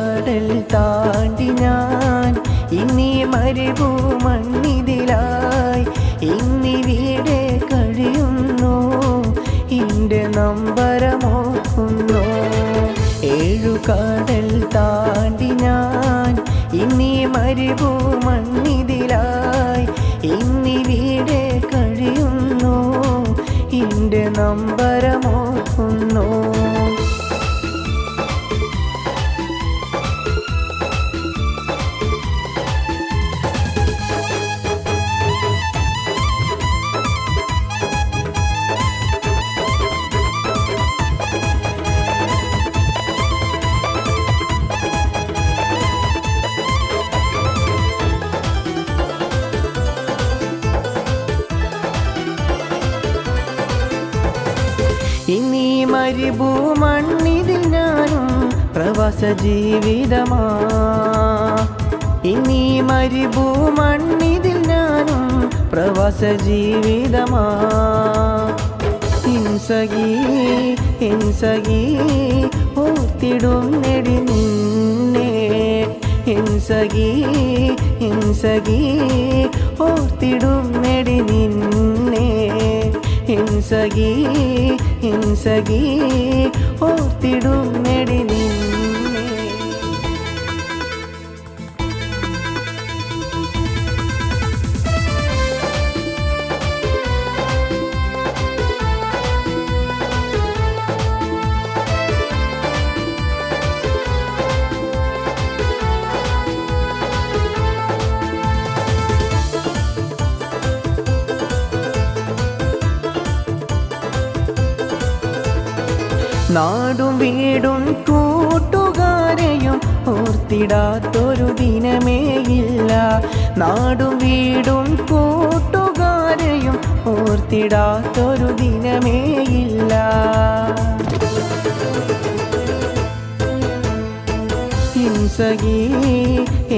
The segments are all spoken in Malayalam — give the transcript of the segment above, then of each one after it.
കടൽ താണ്ടി ഞാൻ ഇന്നീ മരുഭൂമണ്ണിതിലായി ഇന്നിവിടെ കഴിയുന്നു ഇന്റെ നമ്പരമോക്കുന്നു 7 കടൽ താണ്ടി ഞാൻ ഇന്നീ മരുഭൂമണ്ണിതിലായി ഇന്നിവിടെ കഴിയുന്നു ഇന്റെ നമ്പരമോക്കുന്നു ഇന്നീ മരുഭൂമണ്ണിതിൽ ഞാനും പ്രവാസ ജീവിതമാ ഇന്നീ മരുഭൂമണ്ണിതിൽ ഞാനും പ്രവാസ ജീവിതമാ ഇൻസഖി ഓർത്തിടും നെടി നിന്നെ ഇൻസഖി ഓർത്തിടും നെടി നിന്നെ ഇൻസഖി ഓർത്തിടും നെടി നിന്നെ നാടും വീടും കൂട്ടുകാരെയും ഓർത്തിടാത്തൊരു ദിനമേയില്ല നാടും വീടും കൂട്ടുകാരെയും ഓർത്തിടാത്തൊരു ദിനമേയില്ല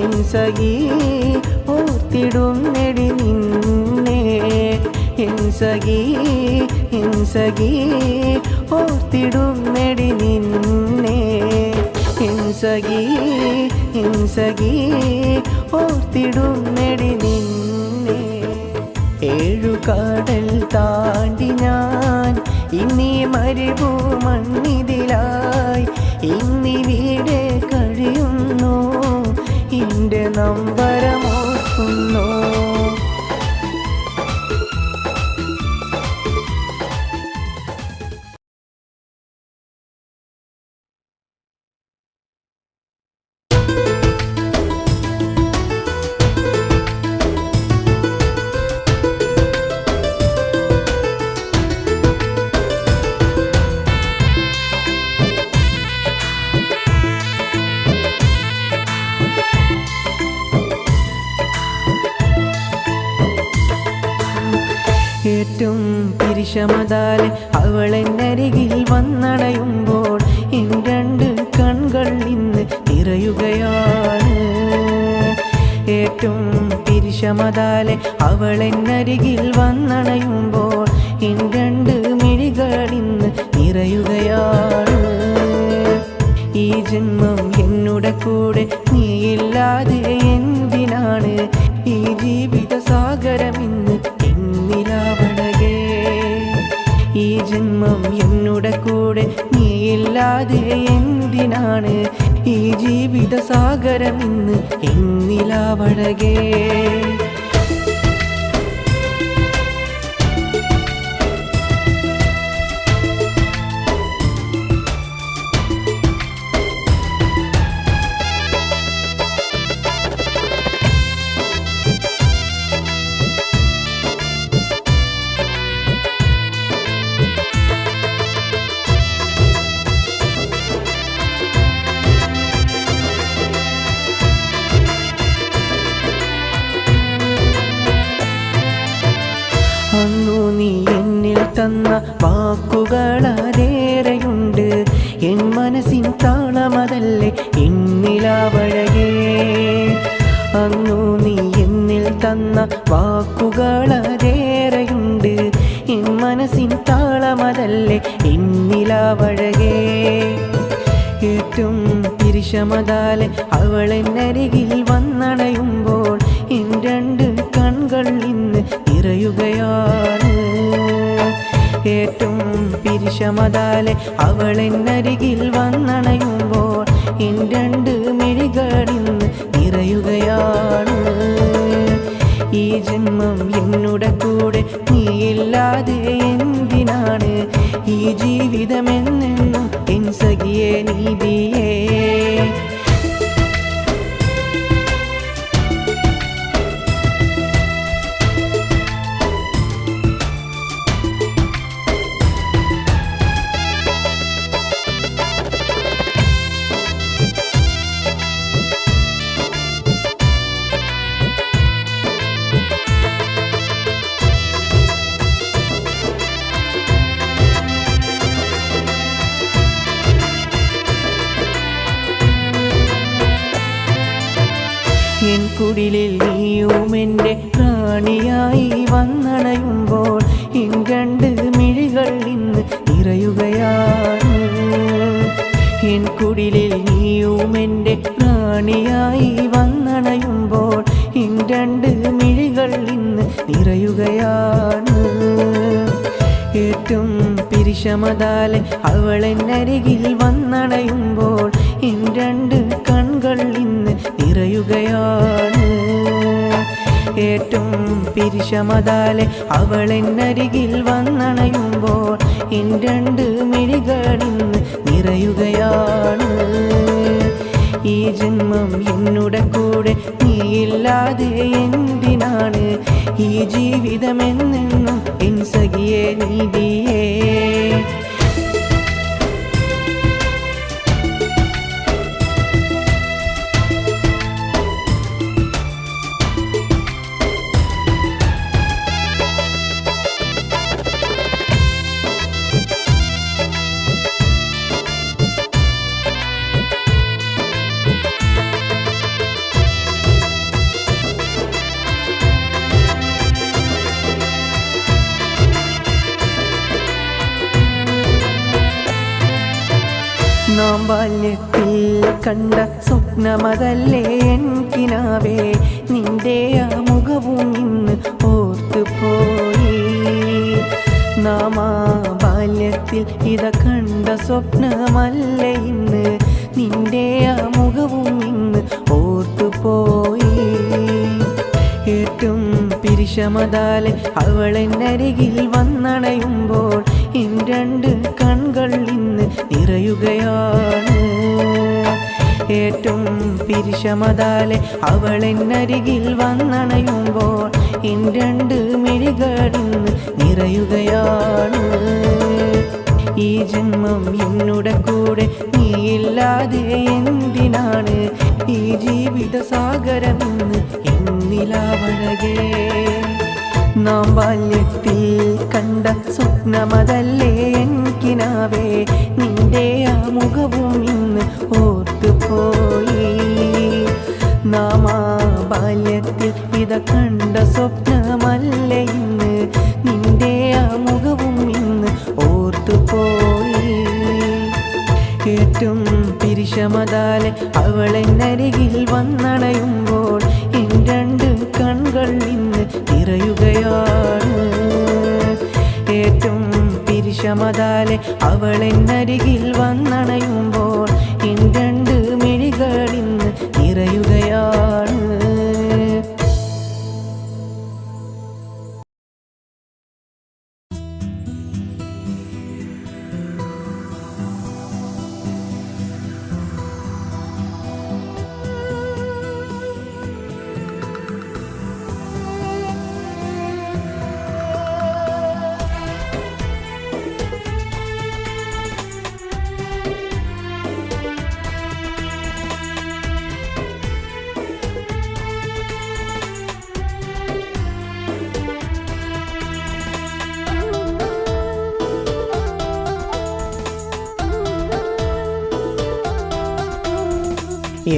ഇൻസഖി ഓർത്തിടും നെടി നിന്നെ ഇൻസഖി ഓർത്തിടും നെടി നിന്നെ ഇൻസഖി ഓർത്തിടും നെടി നിന്നെ 7 കടൽ താണ്ടി ഞാൻ ഇന്നീ മരുഭൂമണ്ണിതിലായി ഇന്നിവിടെ കഴിയുന്നു ഇന്റെ നമ്പരമോർക്കുന്നു ഏറ്റവും പിരിശമതാലെ അവളെന്നരികിൽ വന്നണയുമ്പോൾ എൻ 2 കൺകൾ ഇന്ന് നിറയുകയാണ് ഏറ്റവും പിരിശമതാലെ അവളെന്നരികിൽ വന്നണയുമ്പോൾ എൻ 2 മിഴികൾ ഇന്ന് നിറയുകയാണ് ഈ ജന്മം എന്നുടെ കൂടെ നീയില്ലാതെ എന്തിനാണ് ഈ ജീവിത സാഗരം ഇന്ന് എന്നിലാവണകേ ഈ ജന്മം എന്നുടെ കൂടെ നീയില്ലാതെ എന്തിനാണ് ഈ ജീവിത സാഗരം ഇന്ന് എന്നിലാവണകേ അന്നു നീ എന്നിൽ തന്ന വാക്കുകളേറെയുണ്ട് എൻ മനസ്സിൻ താളമതല്ലേ എന്നിലാവഴകേ അന്നു നീ എന്നിൽ തന്ന വാക്കുകളേറെയുണ്ട് എൻ മനസ്സിൻ താളമതല്ലേ എന്നിലാവഴകേ ഏറ്റവും പിരിശമതാലെ അവളെന്നരികിൽ വന്നണയുമ്പോൾ എൻ രണ്ട് കൺകൾ ഇന്ന് നിറയുകയാണ്. ഏറ്റവും പിരിശമതാലെ അവളെന്നരികിൽ വന്നണയുമ്പോൾ എൻ രണ്ട് മിഴികൾ ഇന്ന് നിറയുകയാണ്. ഈ ജന്മം എന്നുടെ കൂടെ നീയില്ലാതെ എന്തിനാണ്? ഈ ജീവിതമെന്നെന്നും എൻ സഖിയേ നീതിയേ. എൻ കുടിലിൽ നീയും എൻ്റെ റാണിയായി വന്നണയുമ്പോൾ എൻ രണ്ട് മിഴികൾ ഇന്ന് നിറയുകയാണ്. എൻ കുടിലിൽ നീയും എൻ്റെ റാണിയായി വന്നണയുമ്പോൾ എൻ രണ്ട് മിഴികൾ ഇന്ന് നിറയുകയാണ്. ഏറ്റവും പിരിശമതാലെ അവളെന്നരികിൽ വന്നണയുമ്പോൾ എൻ രണ്ട് കൺകൾ ഇന്ന് നിറയുകയാണ്. ഏറ്റവും പിരിശമതാലെ അവളെന്നരികിൽ വന്നണയുമ്പോൾ എൻ രണ്ട് മിഴികൾ ഇന്ന് നിറയുകയാണ്. ഈ ജന്മം എന്നുടെ കൂടെ നീയില്ലാതെ എന്തിനാണ്? ഈ ജീവിതമെന്നെന്നും എൻ സഖിയേ നീതിയേ. നാം ബാല്യത്തിൽ കണ്ട സ്വപ്നമതല്ലേ എൻ കിനാവേ, നിന്റെ ആ മുഖവും ഇന്ന് ഓർത്തുപോയി. നാം ആ ബാല്യത്തിൽ ഇത കണ്ട സ്വപ്നമല്ലേ ഇന്ന്, നിന്റെ ആ മുഖവും ഇന്ന് ഓർത്തുപോയി. ഏറ്റവും പിരിശമതാലെ അവളെന്നരികിൽ വന്നണയുമ്പോൾ എൻ രണ്ട് കൺകൾ ഇന്ന് നിറയുകയാണ്. ഏറ്റവും പിരിശമതാലെ അവളെന്നരികിൽ വന്നണയുമ്പോൾ എൻ രണ്ട് മിഴികൾ ഇന്ന് നിറയുകയാണ്. ഈ ജന്മം എന്നുടെ കൂടെ നീയില്ലാതെ എന്തിനാണ്? ഈ ജീവിത സാഗരം ഇന്ന് എന്നിലാവഴകേ. നാം ബാല്യത്തിൽ കണ്ട സ്വപ്നമതല്ലേ എൻ കിനാവേ, നിന്റെ ആ മുഖവും ഇന്ന് ഓർത്തുപോയി. നാം ആ ബാല്യത്തിൽ ഇത കണ്ട സ്വപ്നമല്ലേ ഇന്ന്, നിന്റെ ആ മുഖവും ഇന്ന് ഓർത്തുപോയി. ഏറ്റവും പിരിശമതാലെ അവളെന്നരികിൽ വന്നണയുമ്പോൾ എൻ രണ്ട് കൺകൾ ഇന്ന് നിറയുകയാണ്. ഏറ്റവും പിരിശമതാലെ അവളെന്നരികിൽ വന്നണയുമ്പോൾ എൻ രണ്ട് മിഴികൾ ഇന്ന് നിറയുകയാണ്.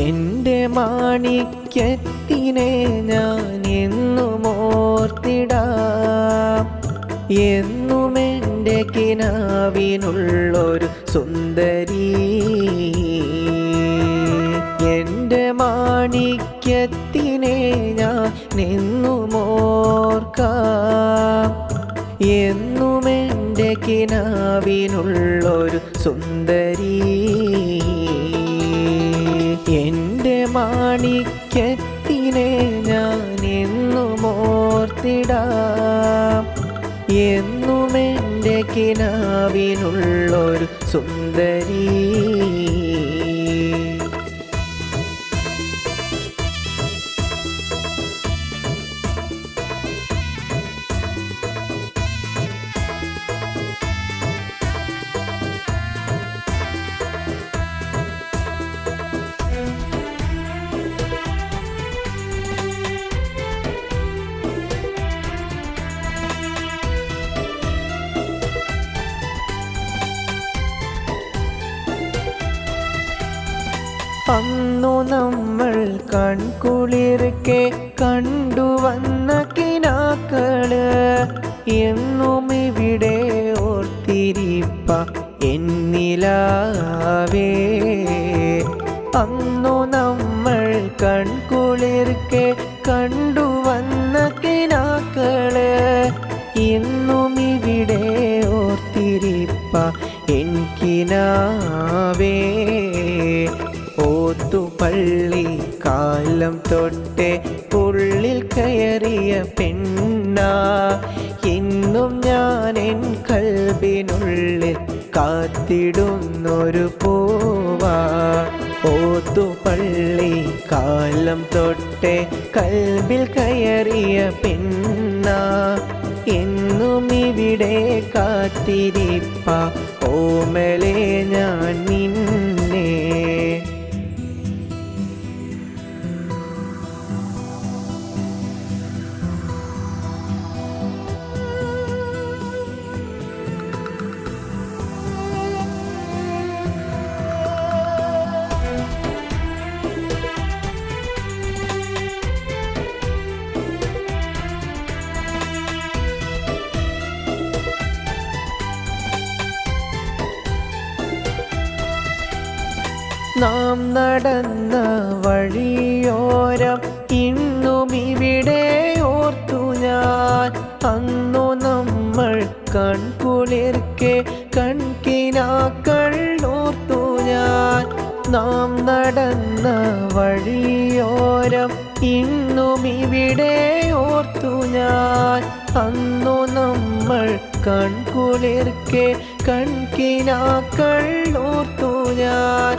എൻ്റെ മാണിക്യത്തിനെ ഞാൻ എന്നും ഓർത്തിടാം, എന്നും എൻ്റെ കിനാവിനുള്ളൊരു സുന്ദരി. മാണിക്യത്തിനെ ഞാൻ എന്നുമോർക്കാം. എന്നുമെൻ്റെ കിനാവിനുള്ളൊരു സുന്ദരി, എൻ്റെ മാണിക്യത്തിനെ ഞാൻ എന്നുമോർത്തിടാം. എന്നുമെൻ്റെ കിനാവിനുള്ളൊരു സുന്ദരി. അന്നു നമ്മൾ കൺകുളിർക്കെ കണ്ടുവന്ന കിനാക്കള് എന്നും ഇവിടെ ഓർത്തിരിപ്പ എന്നിലാവേ. അന്നു നമ്മൾ കൺകുളിർക്കെ കണ്ടുവന്ന കിനാക്കള് എന്നും ഇവിടെ ഓർത്തിരിപ്പ എനിക്കിനാവേ. ഓത്തുപള്ളി കാലം തൊട്ടേ ഉള്ളിൽ കയറിയ പെണ്ണ, ഇന്നും ഞാൻ എൻ കൽബിനുള്ളിൽ കാത്തിടുന്നൊരു പൂവാ. ഓത്തുപള്ളി കാലം തൊട്ടേ കൽബിൽ കയറിയ പെണ്ണ, എന്നും ഇവിടെ കാത്തിരിപ്പ ഓമലേ ഞാൻ നിന്നെ. നാം നടന്ന വഴിയോരം ഇന്നും ഇവിടെ ഓർത്തു ഞാൻ. അന്നു നമ്മൾ കൺകുളിർക്കെ കൺകിനാക്കൾ ഓർത്തു ഞാൻ. നാം നടന്ന വഴിയോരം ഇന്നും ഇവിടെ ഓർത്തു ഞാൻ. അന്നു നമ്മൾ കൺകുളിർക്കെ കൺകിനാക്കൾ ഓർത്തു ഞാൻ.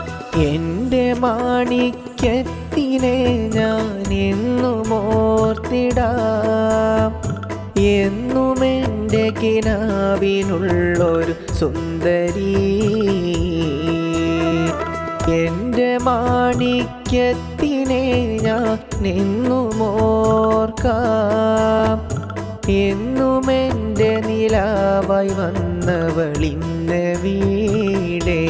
എൻ്റെ മാണിക്യത്തിനെ ഞാൻ എന്നും ഓർത്തിടാം. എന്നുമെൻ്റെ കിനാവിനുള്ളൊരു സുന്ദരി, എൻ്റെ മാണിക്യത്തിനെ ഞാൻ എന്നും ഓർക്കാം. എന്നുമെൻ്റെ നിലാവായി വന്നവളിന്ന് വീടേ.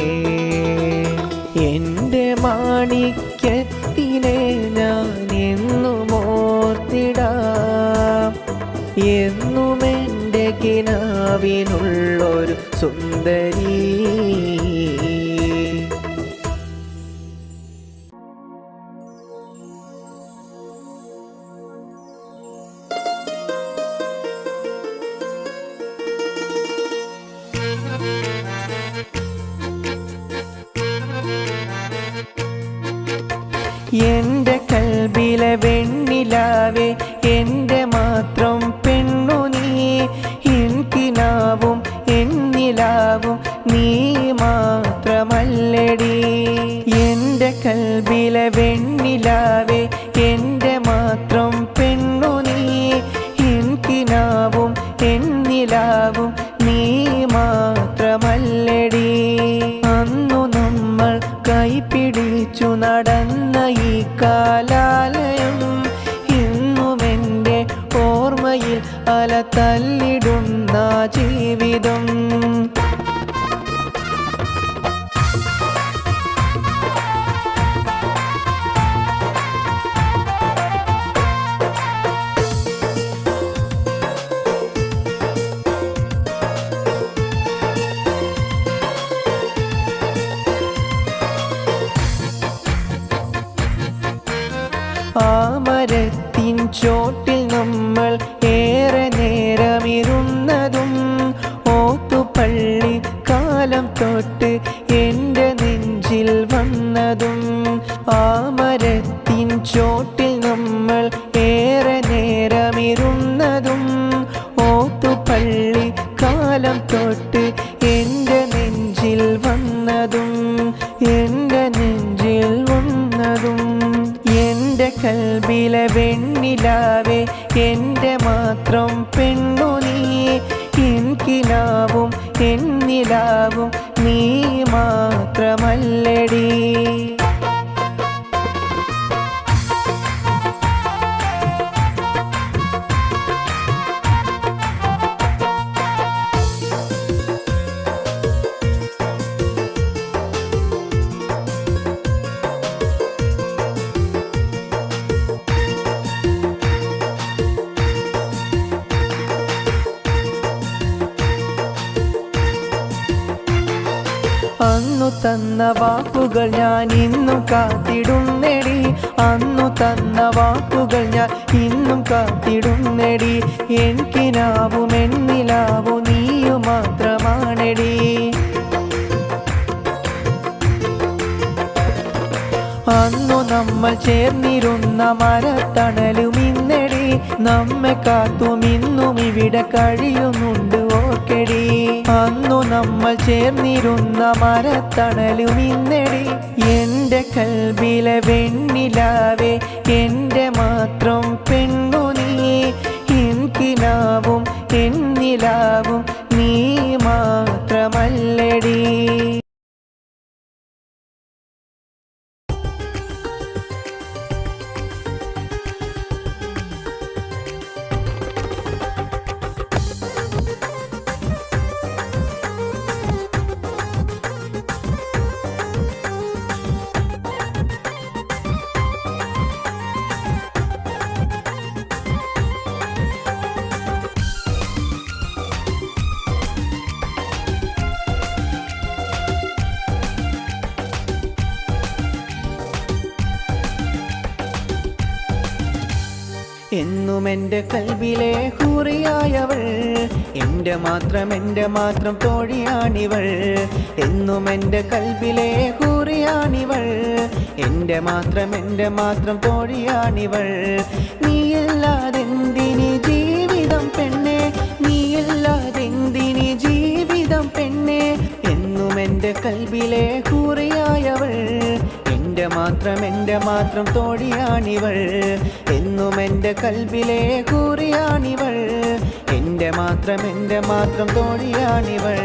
എൻ്റെ മാണിക്യത്തിനെ ഞാൻ എന്നും ഓർത്തിടാം. എന്നുമെൻ്റെ കിനാവിനുള്ളൊരു സുന്ദരി. എൻ്റെ കൽബിലെ വെണ്ണിലാവേ, എൻ്റെ മാത്രം പെണ്ണു നീ. എനിക്കിനാവും എന്നിലാവും നീ മാത്രമല്ലടി. എൻ്റെ കൽബിലെ വെണ്ണിലാവേ, എൻ്റെ മാത്രം പെണ്ണു നീ. എനിക്കിനാവും എന്നിലാവും നീ മാത്രമല്ലടി. അന്നു നമ്മൾ കൈപിടിച്ചു നടന്ന ഈ കാലാലയം ഇന്നുമെൻ്റെ ഓർമ്മയിൽ അല തല്ലിടുന്ന ജീവിതം. ആ മരത്തിൻ ചോട്ടിൽ നമ്മൾ ഏറെ നേരമിരുന്നതും ഓത്തുപള്ളി കാലം തൊട്ട് എൻ്റെ നെഞ്ചിൽ വന്നതും ആ മരത്തിൻ ചോട്ടിൽ നമ്മൾ ഏറെ നേരമിരുന്നതും ഓത്തുപള്ളി കാലം തൊട്ട് എൻ്റെ നെഞ്ചിൽ വന്നതും എൻ്റെ നെഞ്ചിൽ വന്നതും എൻ്റെ കൽബിലെ വെണ്ണിലാവേ എൻ്റെ മാത്രം പെണ്ണു നീ എനിക്കിലാവും എന്നിലാവും നീ മാത്രമല്ലടി അന്നു തന്ന വാക്കുകൾ ഞാൻ ഇന്നും കാത്തിടുന്നെടി അന്നു തന്ന വാക്കുകൾ ഞാൻ ഇന്നും കാത്തിടുന്നെടി എനിക്കിനാവും എന്നിലാവും നീയു മാത്രമാണെടി അന്നു നമ്മൾ ചേർന്നിരുന്ന മരത്തണലും ഇന്നടി നമ്മെ കാത്തും ഇന്നും ഇവിടെ കഴിയുന്നുണ്ട് ഓർക്കെടി അന്നു നമ്മൾ ചേർന്നിരുന്ന മരത്തണലും ഇന്നടി എൻ്റെ കൽബിലെ വെണ്ണിലാവേ എൻ്റെ മാത്രം പെണ്ണു നീ എനിക്കിലാവും എന്നിലാവും നീ മാത്രമല്ലടി എന്നും എൻ്റെ കൽബിലെ ഹൂറിയായവൾ എൻ്റെ മാത്രം തോഴിയാണിവൾ എന്നും എൻ്റെ കൽബിലെ ഹൂറിയാണിവൾ എൻ്റെ മാത്രം തോഴിയാണിവൾ നീയില്ലാതെന്തിനി ജീവിതം പെണ്ണെ നീയില്ലാതെന്തിനി ജീവിതം പെണ്ണെ എന്നും എൻ്റെ കൽബിലെ ഹൂറിയായവൾ എൻ്റെ മാത്രം തോഴിയാണിവൾ എന്നും എൻ്റെ കൽബിലെ ഹൂറിയാണിവൾ എൻ്റെ മാത്രം തോഴിയാണിവൾ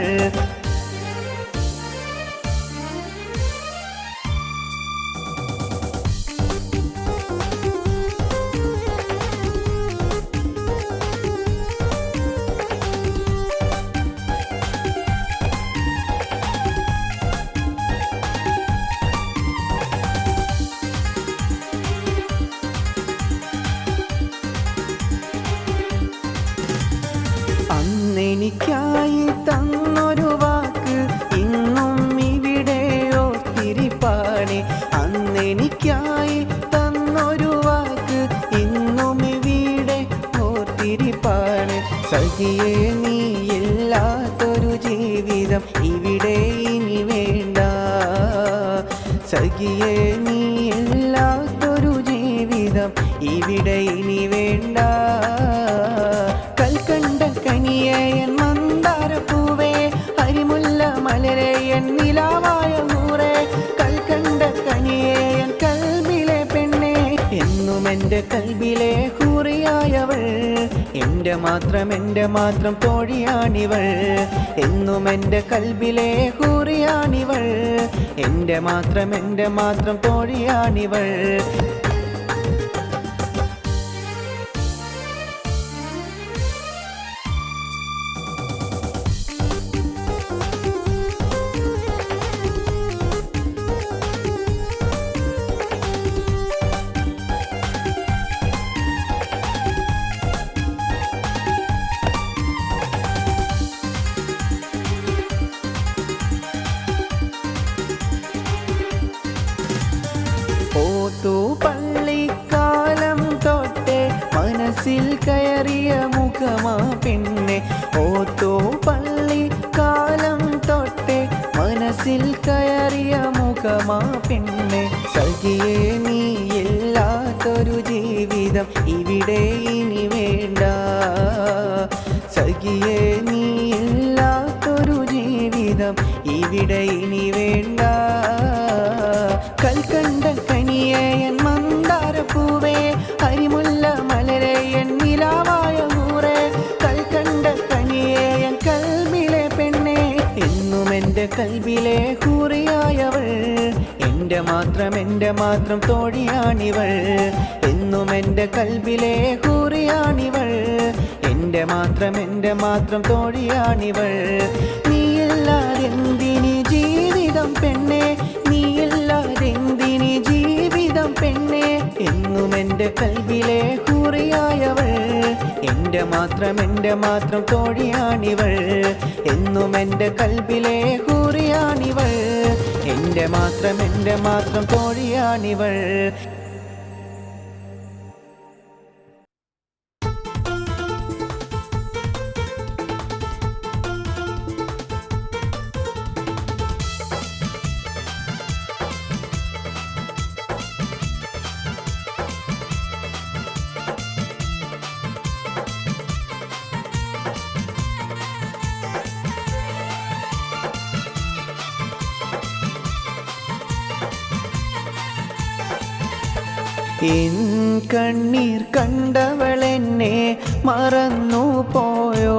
അന്നെനിക്കായി തന്നൊരു വാക്ക് ഇന്നും ഇവിടെ ഓർത്തിരിപ്പാണ് അന്നെനിക്കായി തന്നൊരു വാക്ക് ഇന്നും ഇവിടെ ഓർത്തിരിപ്പാണ് സഖിയേ നീയില്ലാത്തൊരു ജീവിതം ഇവിടെ ഇനി വേണ്ട സഖിയേ നീയില്ലാത്തൊരു ജീവിതം ഇവിടെ ഇനി വേണ്ട കൽക്കണ്ട കനിയേയൻ മന്ദാരപ്പൂവേ അരിമുല്ല മലരേയൻ നിലാവായ നൂറേ കൽക്കണ്ട കനിയേയൻ കൽബിലെ പെണ്ണെ എന്നും എൻ്റെ കൽബിലെ ഹൂറിയായവൾ എൻ്റെ മാത്രം തോഴിയാണിവൾ എന്നും എൻ്റെ കൽബിലെ ഹൂറിയാണിവൾ എൻ്റെ മാത്രം തോഴിയാണിവൾ ഓത്തുപള്ളിക്കാ മനസ്സിൽ കയറിയ മുഖമാ പെണ്ണെ ഓത്തോ പള്ളി കാലം തൊട്ടേ മനസ്സിൽ കയറിയ മുഖമാ പെണ്ണെ സഖിയേ നീ ഇല്ലാത്തൊരു ജീവിതം ഇവിടെ ഇനി വേണ്ട സഖിയേ നീ ഇല്ലാത്തൊരു ജീവിതം ഇവിടെ ഇനി വേണ്ട കൽക്കണ്ട കനിയേ എൻ മന്ദാരപ്പൂവേ അരിമുല്ല മലരേ എൻ നിലാവായ നൂറേ കൽക്കണ്ട കനിയേ എൻ കൽബിലെ പെണ്ണേ എന്നും എൻ്റെ കൽബിലെ ഹൂറിയായവൾ എൻ്റെ മാത്രം തോഴിയാണിവൾ എന്നും എൻ്റെ കൽബിലെ ഹൂറിയാണിവൾ എൻ്റെ മാത്രം തോഴിയാണിവൾ നീയില്ലാതെന്തിനി ജീവിതം പെണ്ണേ നീയില്ലാതെന്തിനി ജീവിതം പെണ്ണേ എന്നും എൻ്റെ കൽബിലെ ഹൂറിയായവൾ എൻ്റെ മാത്രം തോഴിയാണിവൾ എന്നും എൻ്റെ കൽബിലെ ഹൂറിയാണിവൾ എൻ്റെ മാത്രം തോഴിയാണിവൾ എൻ കണ്ണീർ കണ്ടവളെന്നെ മറന്നു പോയോ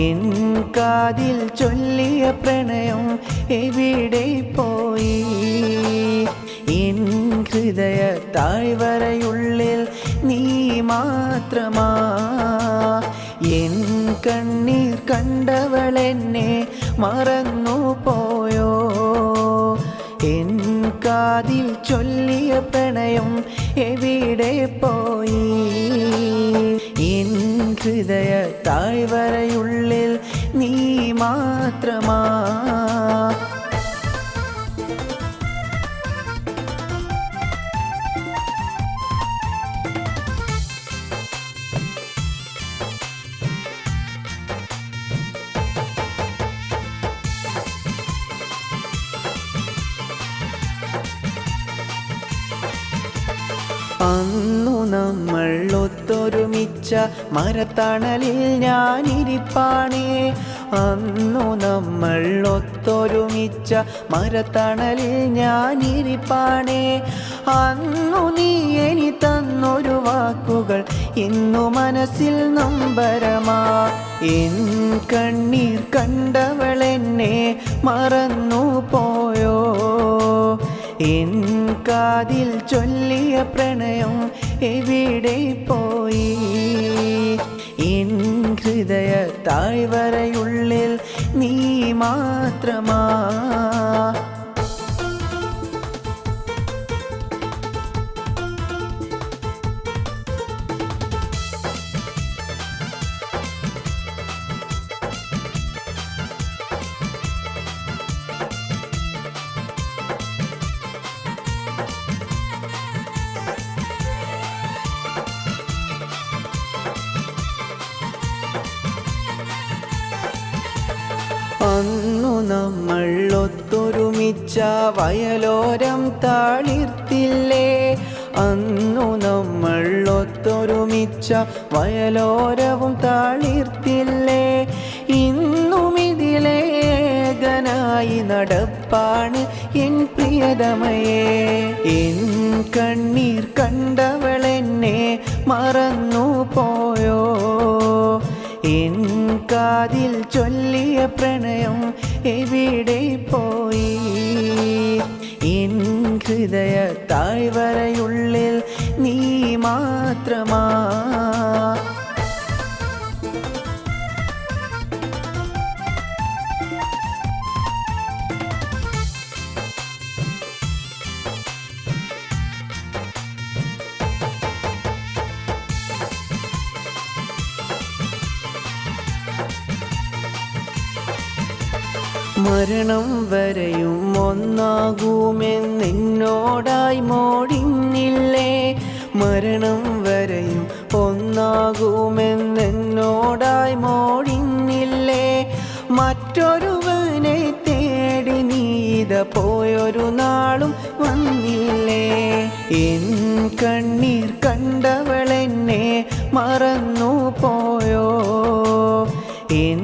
എൻ കാതിൽ ചൊല്ലിയ പ്രണയം എവിടെ പോയി എൻ ഹൃദയ താഴ്വരയുള്ളിൽ നീ മാത്രമാ എൻ കണ്ണീർ കണ്ടവളെന്നെ മറന്നു പോയോ എൻ കാതിൽ ചൊല്ലിയ പ്രണയം എവിടെ പോയി എൻ ഹൃദയ താഴ്വരയുള്ളിൽ നീ മാത്രമാ അന്നു നമ്മൾ ഒത്തൊരുമിച്ച മരത്തണലിൽ ഞാനിരിപ്പാണേ അന്നു നമ്മൾ ഒത്തൊരുമിച്ച മരത്തണലിൽ ഞാനിരിപ്പാണേ അന്നു നീ എനി തന്നൊരു വാക്കുകൾ ഇന്നു മനസ്സിൽ നൊമ്പരമാ എൻ കണ്ണീർ കണ്ടവളെന്നെ മറന്നു പോയോ എൻ കാതിൽ ചൊല്ലിയ പ്രണയം എവിടെ പോയി എൻ ഹൃദയ താഴ്വരയുള്ളിൽ നീ മാത്രമാ അന്നു നമ്മൾ ഒത്തൊരുമിച്ച വയലോരം താളിർത്തില്ലേ അന്നു നമ്മൾ ഒത്തൊരുമിച്ച വയലോരവും താളിർത്തില്ലേ ഇന്നും ഇതിലേകനായി നടപ്പാണ് എൻ പ്രിയതമയേ എൻ കണ്ണീർ കണ്ടവളെന്നെ മറന്നു പോയോ എൻ കാതിൽ ചൊല്ലിയ പ്രണയം എവിടെ പോയി എൻ ഹൃദയ താഴ്വരയുള്ളിൽ നീ മാത്രമാ മരണം വരെയും ഒന്നാകുമെന്നോടായി മോടിന്നില്ലേ മരണം വരെയും ആകുമെന്നോടായി മോടിന്നില്ലേ മറ്റൊരുവനെ തേടി നീത പോയൊരു നാളും വന്നില്ലേ എൻ കണ്ണീർ കണ്ടവളെന്നെ മറന്നു പോയോ എൻ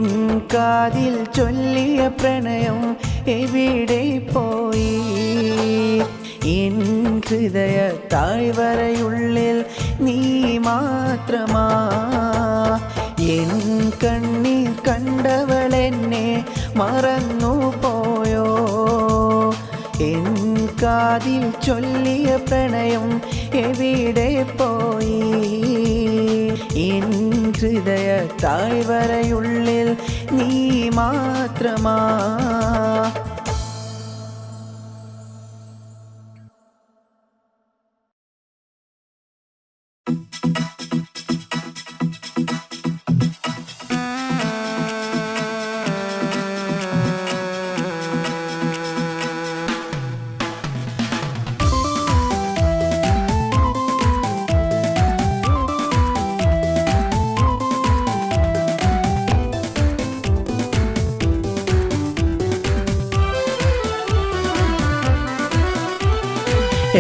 കാതിൽ ചൊല്ലിയ പ്രണയം എവിടെ പോയി എൻ ഹൃദയ താഴ്വരയുള്ളിൽ നീ മാത്രമാ എൻ കണ്ണീർ കണ്ടവളെന്നെ മറന്നു പോയോ എൻ കാതിൽ ചൊല്ലിയ പ്രണയം എവിടെ പോയി എൻ ഹൃദയ താഴ്വരയുള്ളിൽ നീ മാത്രമാ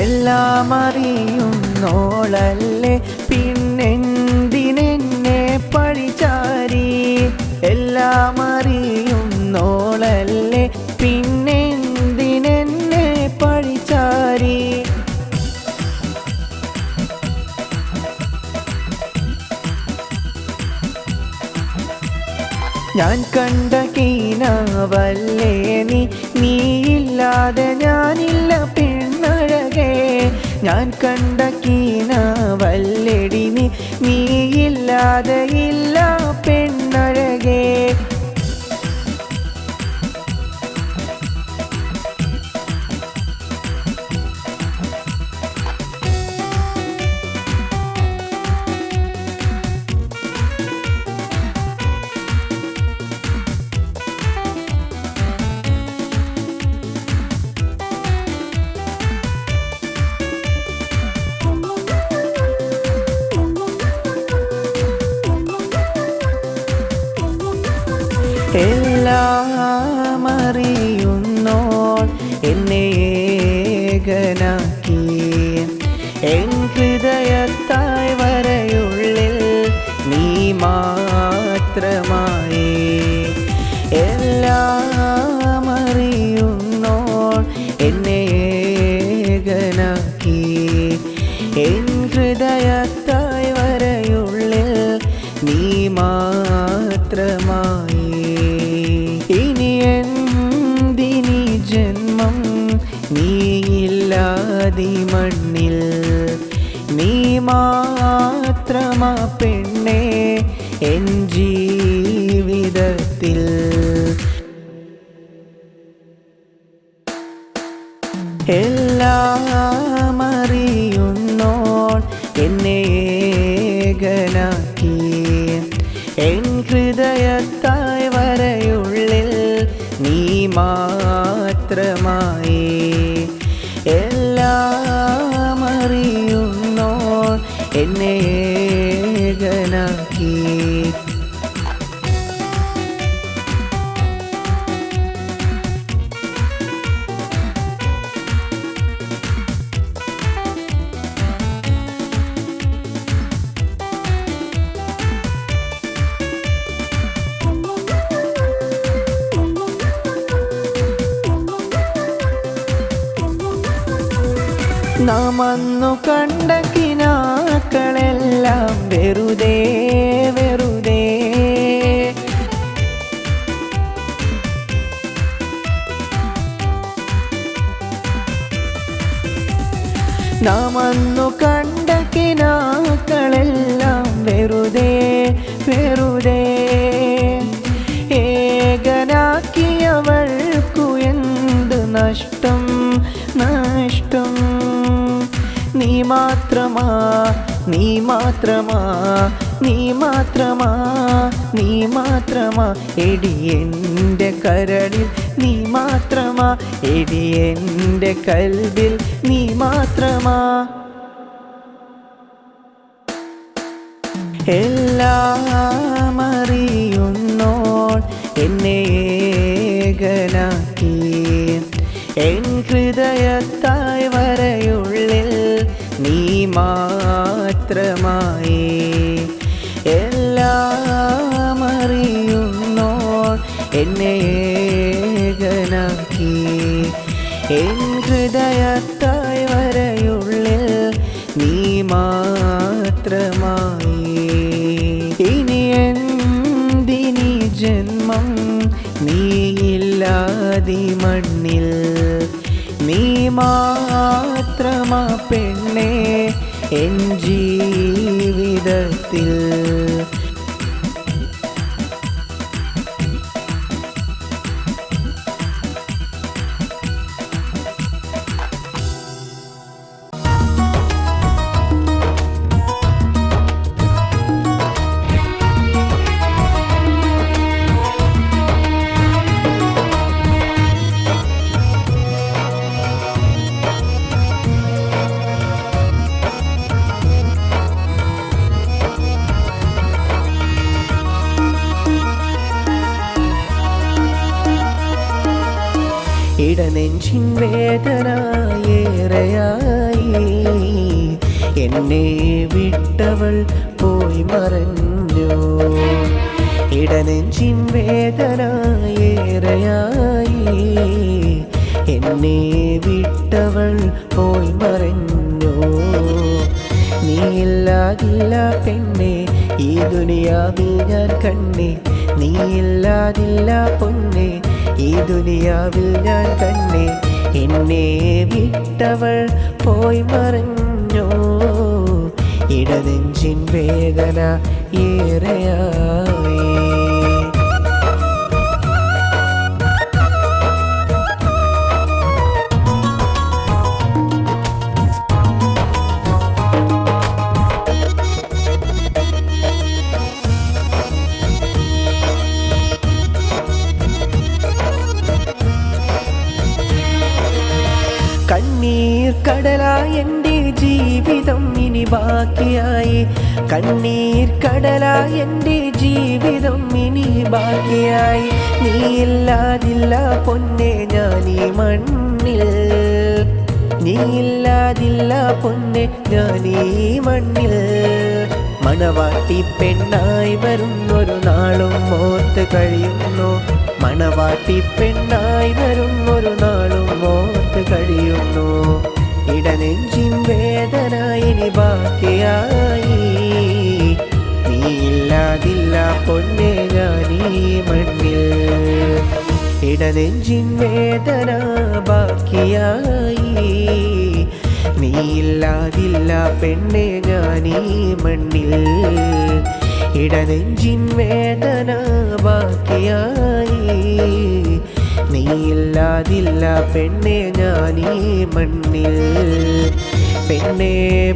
എല്ലാം അറിയുന്നോളല്ലേ പിന്നെന്തിനെന്നെ പഴിചാരി എല്ലാം അറിയുന്നോളല്ലേ പിന്നെന്തിനെന്നെ പഴിചാരി ഞാൻ കണ്ട കീനാവല്ലേ നീയില്ലാതെ ഞാനില്ല പെണ്ണഴകേ ഞാൻ കണ്ട കീനാവല്ലെടി നീയില്ലാതെ ഇല്ല പെണ്ണഴകേ എല്ലാം അറിയുന്നോൾ എന്നെ ഏകനാക്കി എൻ ഹൃദയത്തായ് വരയുള്ളിൽ നീ മാത്രമായി എല്ലാം അറിയുന്നോൾ എന്നെ ഏകനാക്കി എൻ ഹൃദയത്തായ് വരയുള്ളിൽ നീ മാത്രമായി ഇനി എന്തിനി ജന്മം നീയില്ലാതി മണ്ണിൽ നീ മാത്രമാ പെണ്ണേ എൻ ജീവിതത്തിൽ എല്ലാം അറിയുന്നോൾ എന്നെ ഏകനാക്കി എൻ ഹൃദയത്തായ് വരയുള്ളിൽ നീ മാത്രമായി എല്ലാം അറിയുന്നോൾ എന്നെ ഏകനാക്കി നാം അന്നു കണ്ട കിനാക്കളെല്ലാം വെറുതെ വെറുതെ നാം അന്നു കണ്ട കിനാക്കളെല്ലാം വെറുതെ വെറുതെ ഏകനാക്കിയവൾക്കു എന്ത് നഷ്ടം നഷ്ടം നീ മാത്രമാ നീ മാത്രമാ നീ മാത്രമാ നീ മാത്രമാ എടി എൻ്റെ കരളിൽ നീ മാത്രമാ എടി എൻ്റെ കൽബിൽ നീ മാത്രമാ എല്ലാം അറിയുന്നോൾ എന്നെ ഏകനാക്കി എൻ ഹൃദയത്തായ് വരയുള്ളിൽ നീ മാത്രമായി എല്ലാം അറിയുന്നോൾ എന്നെ ഏകനാക്കി എൻ ഹൃദയത്തായ് വരയുള്ളിൽ നീ മാത്രമായി ഇനി എന്തിനി ജന്മം നീയില്ലാതി മണ്ണിൽ നീ മാത്രമാ പെണ്ണേ എൻ ജീവിതത്തിൽ ഇടനെഞ്ചിൻ വേദന ഏറെയായി എന്നെ വിട്ടവൾ പോയി മറഞ്ഞു ഇടനെഞ്ചിൻ വേദന ഏറെയായി എന്നെ വിട്ടവൾ പോയി മറഞ്ഞു നീയില്ലാതില്ല പെണ്ണെ ഈ ദുനിയാവിൽ ഞാൻ കണ്ണേ നീയില്ലാതില്ല പൊന്നെ ഈ ദുനിയാവിൽ ഞാൻ കണ്ണേ എന്നെ വിട്ടവൾ പോയി മറഞ്ഞോ ഇടനെഞ്ചിൻ വേദന ഏറെയായി കണ്ണീർ കടലായി എൻ്റെ ജീവിതം ഇനി ബാക്കിയായി കണ്ണീർ കടലായി എൻ്റെ ജീവിതം ഇനി ബാക്കിയായി നീയില്ലാതില്ല പൊന്നെ ഞാൻ ഈ മണ്ണിൽ നീയില്ലാതില്ല പൊന്നെ ഞാൻ ഈ മണ്ണിൽ മണവാട്ടി പെണ്ണായി വരുന്നൊരു നാളും ഓർത്ത് കഴിയുന്നു മണവാട്ടി പെണ്ണായി വരുന്നൊരു നാളും ഓർത്ത് കഴിയുന്നു ഇടനെഞ്ചിൻ വേദന ഇനി ബാക്കിയായി നീയില്ലാതില്ല പൊന്നെ ഞാൻ ഈ മണ്ണിൽ ഇടനെഞ്ചിൻ വേദന ബാക്കിയായി നീയില്ലാതില്ല പെണ്ണെ ഞാൻ ഈ മണ്ണിൽ ഇടനെഞ്ചിൻ വേദന ബാക്കിയായി നീയില്ലാതില്ല പെണ്ണെ ഞാൻ ഈ മണ്ണിൽ പെണ്ണെ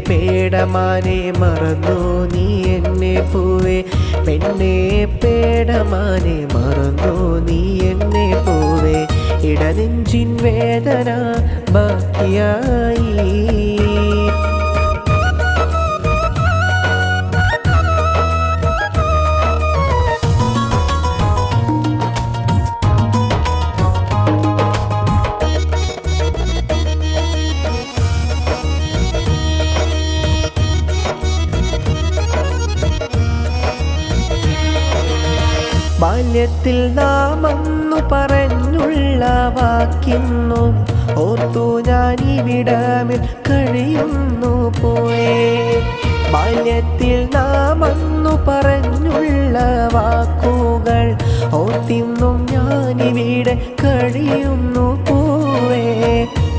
പേടമാനെ മറന്നു നീ എന്നെ പൂവേ പെണ്ണെ പേടമാനെ മറന്നു നീ എന്നെ പൂവേ ഇടനെഞ്ചിൻ വേദന ബാക്കിയായി ബാല്യത്തിൽ നാം അന്നു പറഞ്ഞുള്ള വാക്കിന്നും ഓർത്തു ഞാൻ ഇവിടമിൽ കഴിയുന്നു പോയേ ബാല്യത്തിൽ നാം അന്നു പറഞ്ഞുള്ള വാക്കുകൾ ഓർത്തിന്നും ഞാനിവിടെ കഴിയുന്നു പോവേ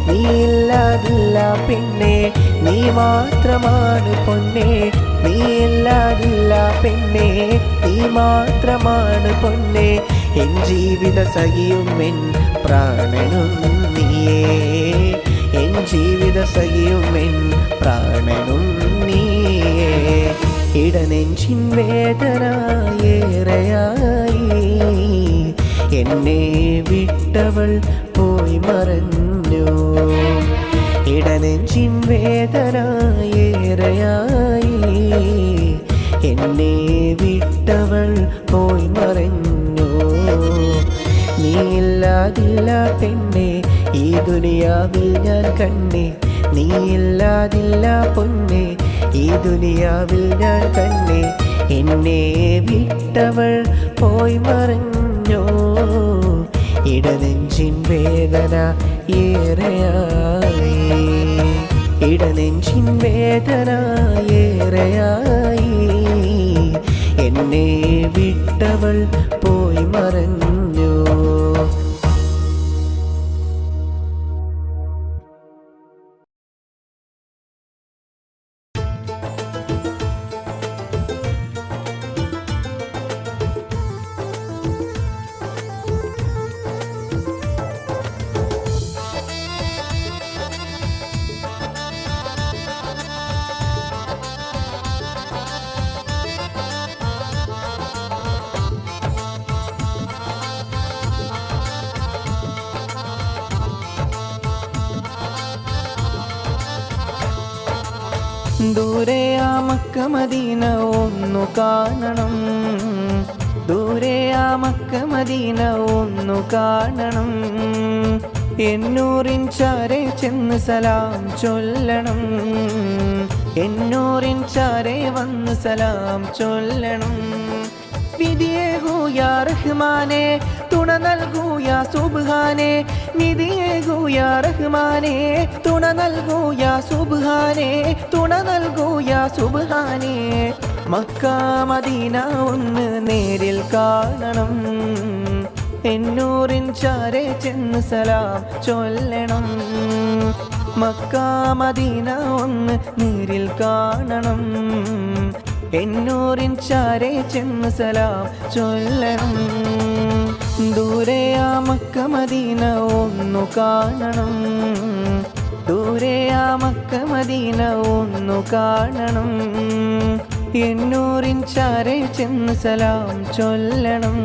നീയില്ലാതില്ല പെണ്ണെ നീ മാത്രമാണ് പൊന്നെ നീയില്ലാതില്ല പെണ്ണെ നീ മാത്രമാണ് പൊന്നെ എൻ ജീവിത സഖിയും എൻ പ്രാണനും നീയേ എൻ ജീവിത സഖിയും എൻ പ്രാണനും നീയേ ഇടനെഞ്ചിൻ വേദന ഏറെയായി എന്നെ വിട്ടവൾ പോയി മറഞ്ഞു ഇടനെഞ്ചിൻ വേദന ഏറെയായി എന്നെ ദുനിയാവിൽ ഞാൻ കണ്ടേ, നീയില്ലാതില്ല പൊന്നേ. ഈ ദുനിയാവിൽ ഞാൻ കണ്ടേ, എന്നെ വിട്ടവൾ പോയി മറിഞ്ഞോ. ഇടനെഞ്ചിൻ വേദന ഏറെയായി, ഇടനെഞ്ചിൻ വേദന ഏറെയായി. എന്നെ വിട്ടവൾ പോയി മറഞ്ഞു. ദൂരെ ആ മക്ക മദീന ഒന്നു കാണണം, ദൂരെ ആ മക്ക മദീന ഒന്നു കാണണം. എന്നൂറിൻ ചാരെ ചെന്ന് സലാം ചൊല്ലണം, എന്നൂറിൻ ചാരെ വന്ന് സലാം ചൊല്ലണം. വിധിയേകൂ യാ റഹ്മാനെ, തുണ നൽകൂ യാ സുബ്ഹാനെ. വിധിയേകൂ യാ റഹ്മാനെ, തുണ നൽകൂ യാ സുബ്ഹാനെ, തുണ നൽകൂ യാ സുബ്ഹാനെ. മക്ക മദീന ഒന്ന് നേരിൽ കാണണം, എന്നൂറിൻ ചാരെ ചെന്ന് സലാം ചൊല്ലണം. മക്ക മദീന ഒന്ന് നേരിൽ കാണണം, എന്നൂറിൻ ചാരെ ചെന്ന് സലാം ചൊല്ലണം. ദൂരെ ആ മക്ക മദീന ഒന്നു കാണണം, ദൂരെ ആ മക്ക മദീന ഒന്നു കാണണം. എന്നൂറിൻ ചാരെ ചെന്ന് സലാം ചൊല്ലണം,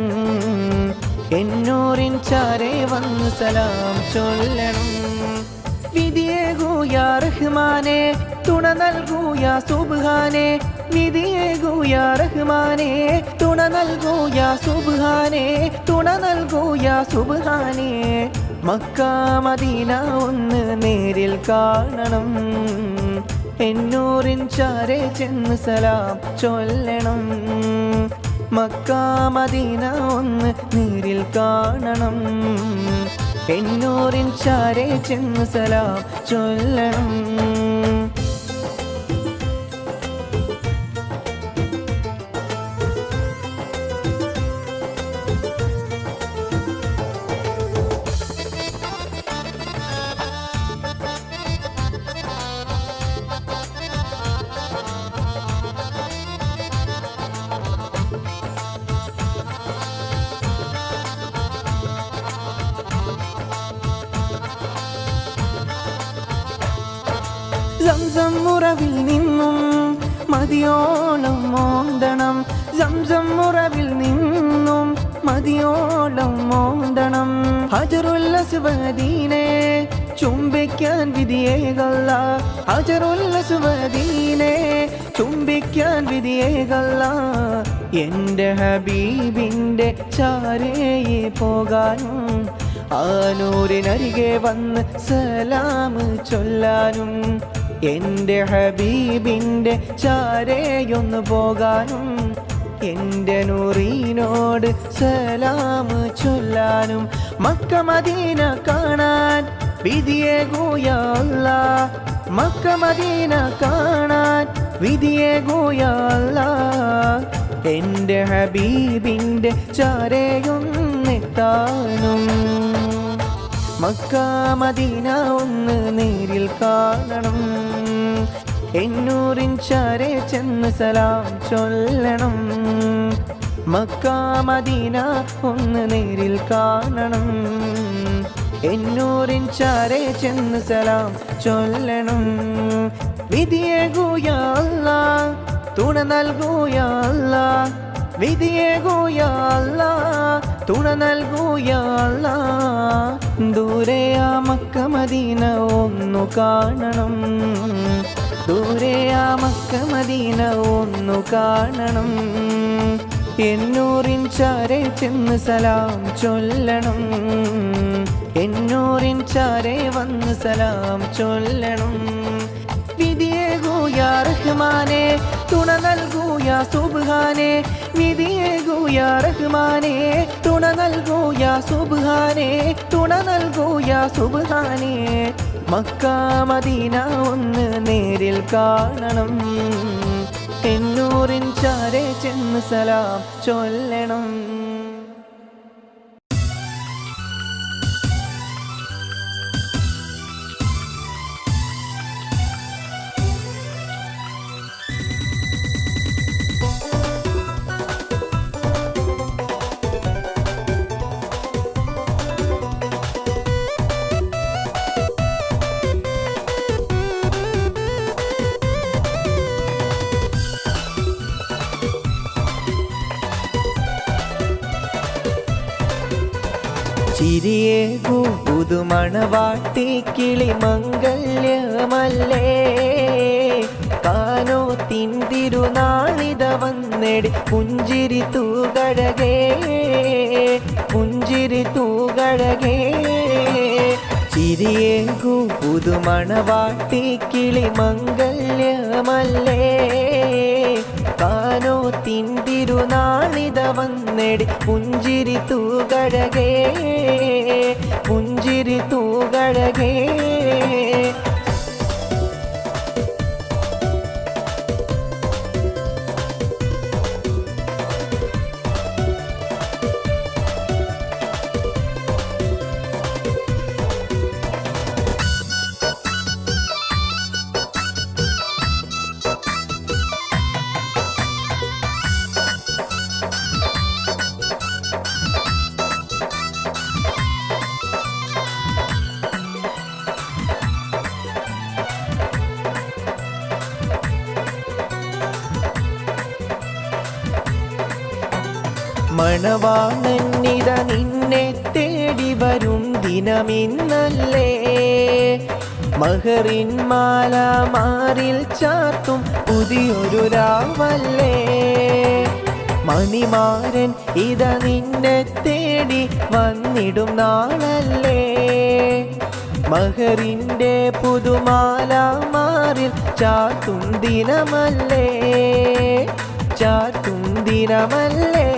എന്നൂറിൻ ചാരെ വന്ന് സലാം ചൊല്ലണം. വിധിയേകൂ യാ റഹ്മാനെ, തുണ നൽകൂ യാ സുബ്ഹാനെ. വിധിയേകൂ യാ റഹ്മാനെ, തുണ നൽകൂ യാ സുബ്ഹാനെ, തുണ നൽകൂ യാ സുബ്ഹാനെ. മക്ക മദീന ഒന്ന് നേരിൽ കാണണം, എന്നൂറിൻ ചാരെ ചെന്ന് സലാം ചൊല്ലണം. മക്ക മദീന ഒന്ന് നേരിൽ കാണണം, എന്നൂറിൻ ചാരെ ചെന്ന് സലാം ചൊല്ലണം. സംസം ഉറവിൽ നിന്നും മതിയോളം മോന്തണം, സംസം ഉറവിൽ നിന്നും മതിയോളം മോന്തണം. ഹജറുൽ അസ്വദീനെ ചുംബിക്കാൻ വിധിയേകല്ല, ഹജറുൽ അസ്വദീനെ ചുംബിക്കാൻ വിധിയേകല്ല. എൻ്റെ ഹബീബിൻ്റെ ചാരയെ പോകാനും ആ നൂറിനരികെ വന്ന് സലാം ചൊല്ലാനും, എൻ്റെ ഹബീബിൻ്റെ ചാരയൊന്നു പോകാനും, എൻ്റെ നൂറിനോട് സലാം ചൊല്ലാനും. മക്ക മദീന കാണാൻ വിധിയേകൂ യാ അല്ലാഹ്, മക്ക മദീന കാണാൻ വിധിയേകൂ യാ അല്ലാഹ്. എൻ്റെ ഹബീബിൻ്റെ ചാരയൊന്നെത്താനും മക്ക മദീന ഒന്ന് നേരിൽ കാണണം, എന്നൂറിൻ ചാരെ ചെന്ന് സലാം ചൊല്ലണം. മക്ക മദീന ഒന്ന് നേരിൽ കാണണം, എന്നൂറിൻ ചാരെ ചെന്ന് സലാം ചൊല്ലണം. വിധിയേകൂ യാ അല്ലാഹ്, തുണ നൽകൂ യാ അല്ലാഹ്. വിധിയേകൂ യാ അല്ലാഹ്, തുണ നൽകൂ യാ അല്ലാഹ്. ദൂരെ ആ മക്ക മദീന ഒന്നു കാണണം, ദൂരെ ആ മക്ക മദീന ഒന്നു കാണണം. എന്നൂറിൻ ചാരെ ചെന്ന് സലാം ചൊല്ലണം, എന്നൂരിൻ ചാരെ വന്ന് സലാം ചൊല്ലണം. വിധിയേകൂ യാ റഹ്മാനെ തുണ നൽകൂ യാ സുബ്ഹാനെ. വിധിയേകൂ യാ റഹ്മാനെ തുണ നൽകൂ യാ സുബ്ഹാനെ. തുണ നൽകൂ യാ സുബ്ഹാനെ. മക്ക മദീന ഒന്ന് നേരിൽ കാണണം. എന്നൂരിൻ ചാരെ ചെന്ന് സലാം ചൊല്ലണം. ചിരിയേകൂ പുതുമണവാട്ടി കിളി മംഗല്യമല്ലേ. കാനോത്തിൻ തിരുനാളിത വന്നെടി പുഞ്ചിരി തൂകഴകേ പുഞ്ചിരി തൂകഴകേ. ചിരിയേകൂ പുതുമണവാട്ടി കിളി മംഗല്യമല്ലേ. കാനോത്തിൻ തിരുനാളിത വന്നെടി പുഞ്ചിരി തൂകഴകേ പുഞ്ചിരി തൂകഴകേ. മണവാളന്നിത നിന്നെ തേടി വരും ദിനമിന്നല്ലേ. മഹറിൻ മാല മാറിൽ ചാർത്തും പുതിയൊരു രാവല്ലേ. മണിമാരൻ ഇത നിന്നെ തേടി വന്നിടും നാളല്ലേ. മഹറിൻ്റെ പുതുമാല മാറിൽ ചാർത്തും ദിനമല്ലേ ചാർത്തും ദിനമല്ലേ.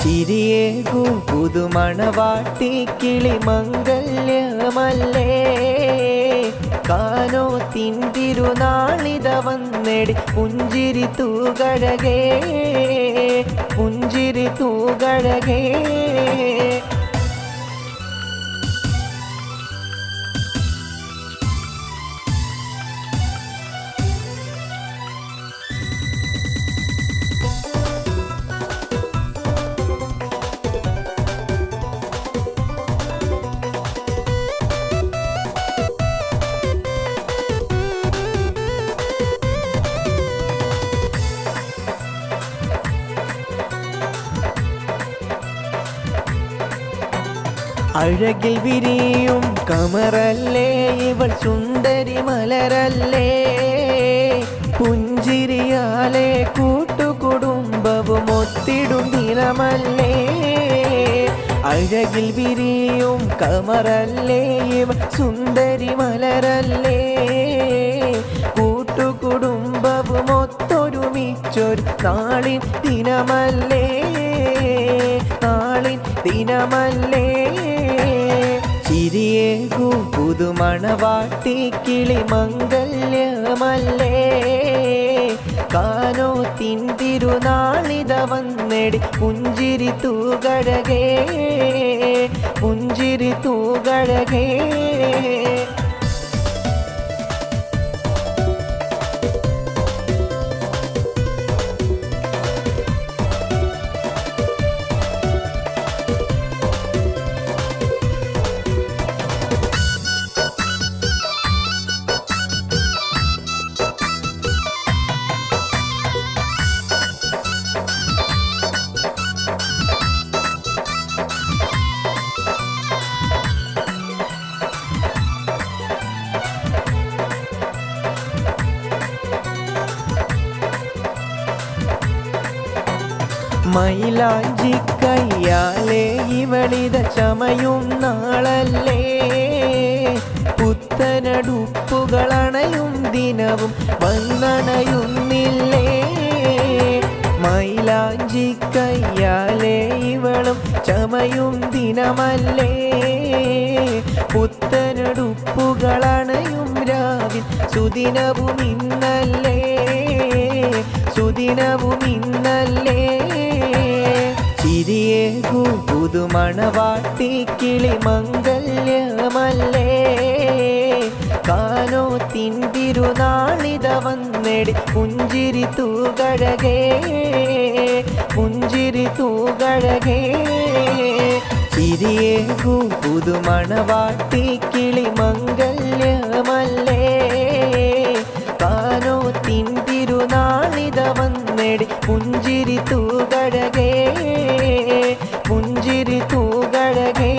ചിരിയേകൂ പുതുമണവാട്ടി കിളി മംഗല്യമല്ലേ. കാനോത്തിൻ തിരുനാളിത വന്നെടി പുഞ്ചിരി തൂകഴകേ പുഞ്ചിരി തൂകഴകേ. അഴകിൽ വിരിയും കമറല്ലേ ഇവൾ സുന്ദരി മലരല്ലേ. പുഞ്ചിരിയാലെ കൂട്ടുകുടുംബവും ഒത്തിടും ദിനമല്ലേ. അഴകിൽ വിരിയും കമറല്ലേ ഇവൾ സുന്ദരി മലരല്ലേ. കൂട്ടുകുടുംബവും ഒത്തൊരുമിച്ചൊരു നാളിൻ ദിനമല്ലേ നാളിൻ ദിനമല്ലേ. ചിരിയേകൂ പുതുമണവാട്ടി കിളി മംഗല്യമല്ലേ. കാനോത്തിൻ തിരുനാളിത വന്നെടി പുഞ്ചിരി തൂകഴകേ പുഞ്ചിരി തൂകഴകേ. മൈലാഞ്ചി കയ്യാലേ ഇവളിത ചമയും നാളല്ലേ, പുത്തനടുപ്പുകളണയും ദിനവും വന്നണയുന്നില്ലേ. മൈലാഞ്ചി കയ്യാലേ ഇവളും ചമയും ദിനമല്ലേ, പുത്തനടുപ്പുകളണയും രാവിൽ സുദിനവും ഇന്നല്ലേ, സുദിനവും ഇന്നല്ലേ. ചിരിയേകൂ പുതുമണവാട്ടിക്കിളി മംഗല്യമല്ലേ, കാനോത്തിൻ തിരുനാളിത വന്നെടി പുഞ്ചിരി തൂകഴകേ, പുഞ്ചിരി തൂകഴകേ. ചിരിയേകൂ പുതുമണവാട്ടിക്കിളി മംഗല്യമല്ലേ, കാനോത്തിൻ തിരുനാളിത വന്നെടി പുഞ്ചിരി തൂകഴകേ, പുഞ്ചിരി തൂകഴകേ.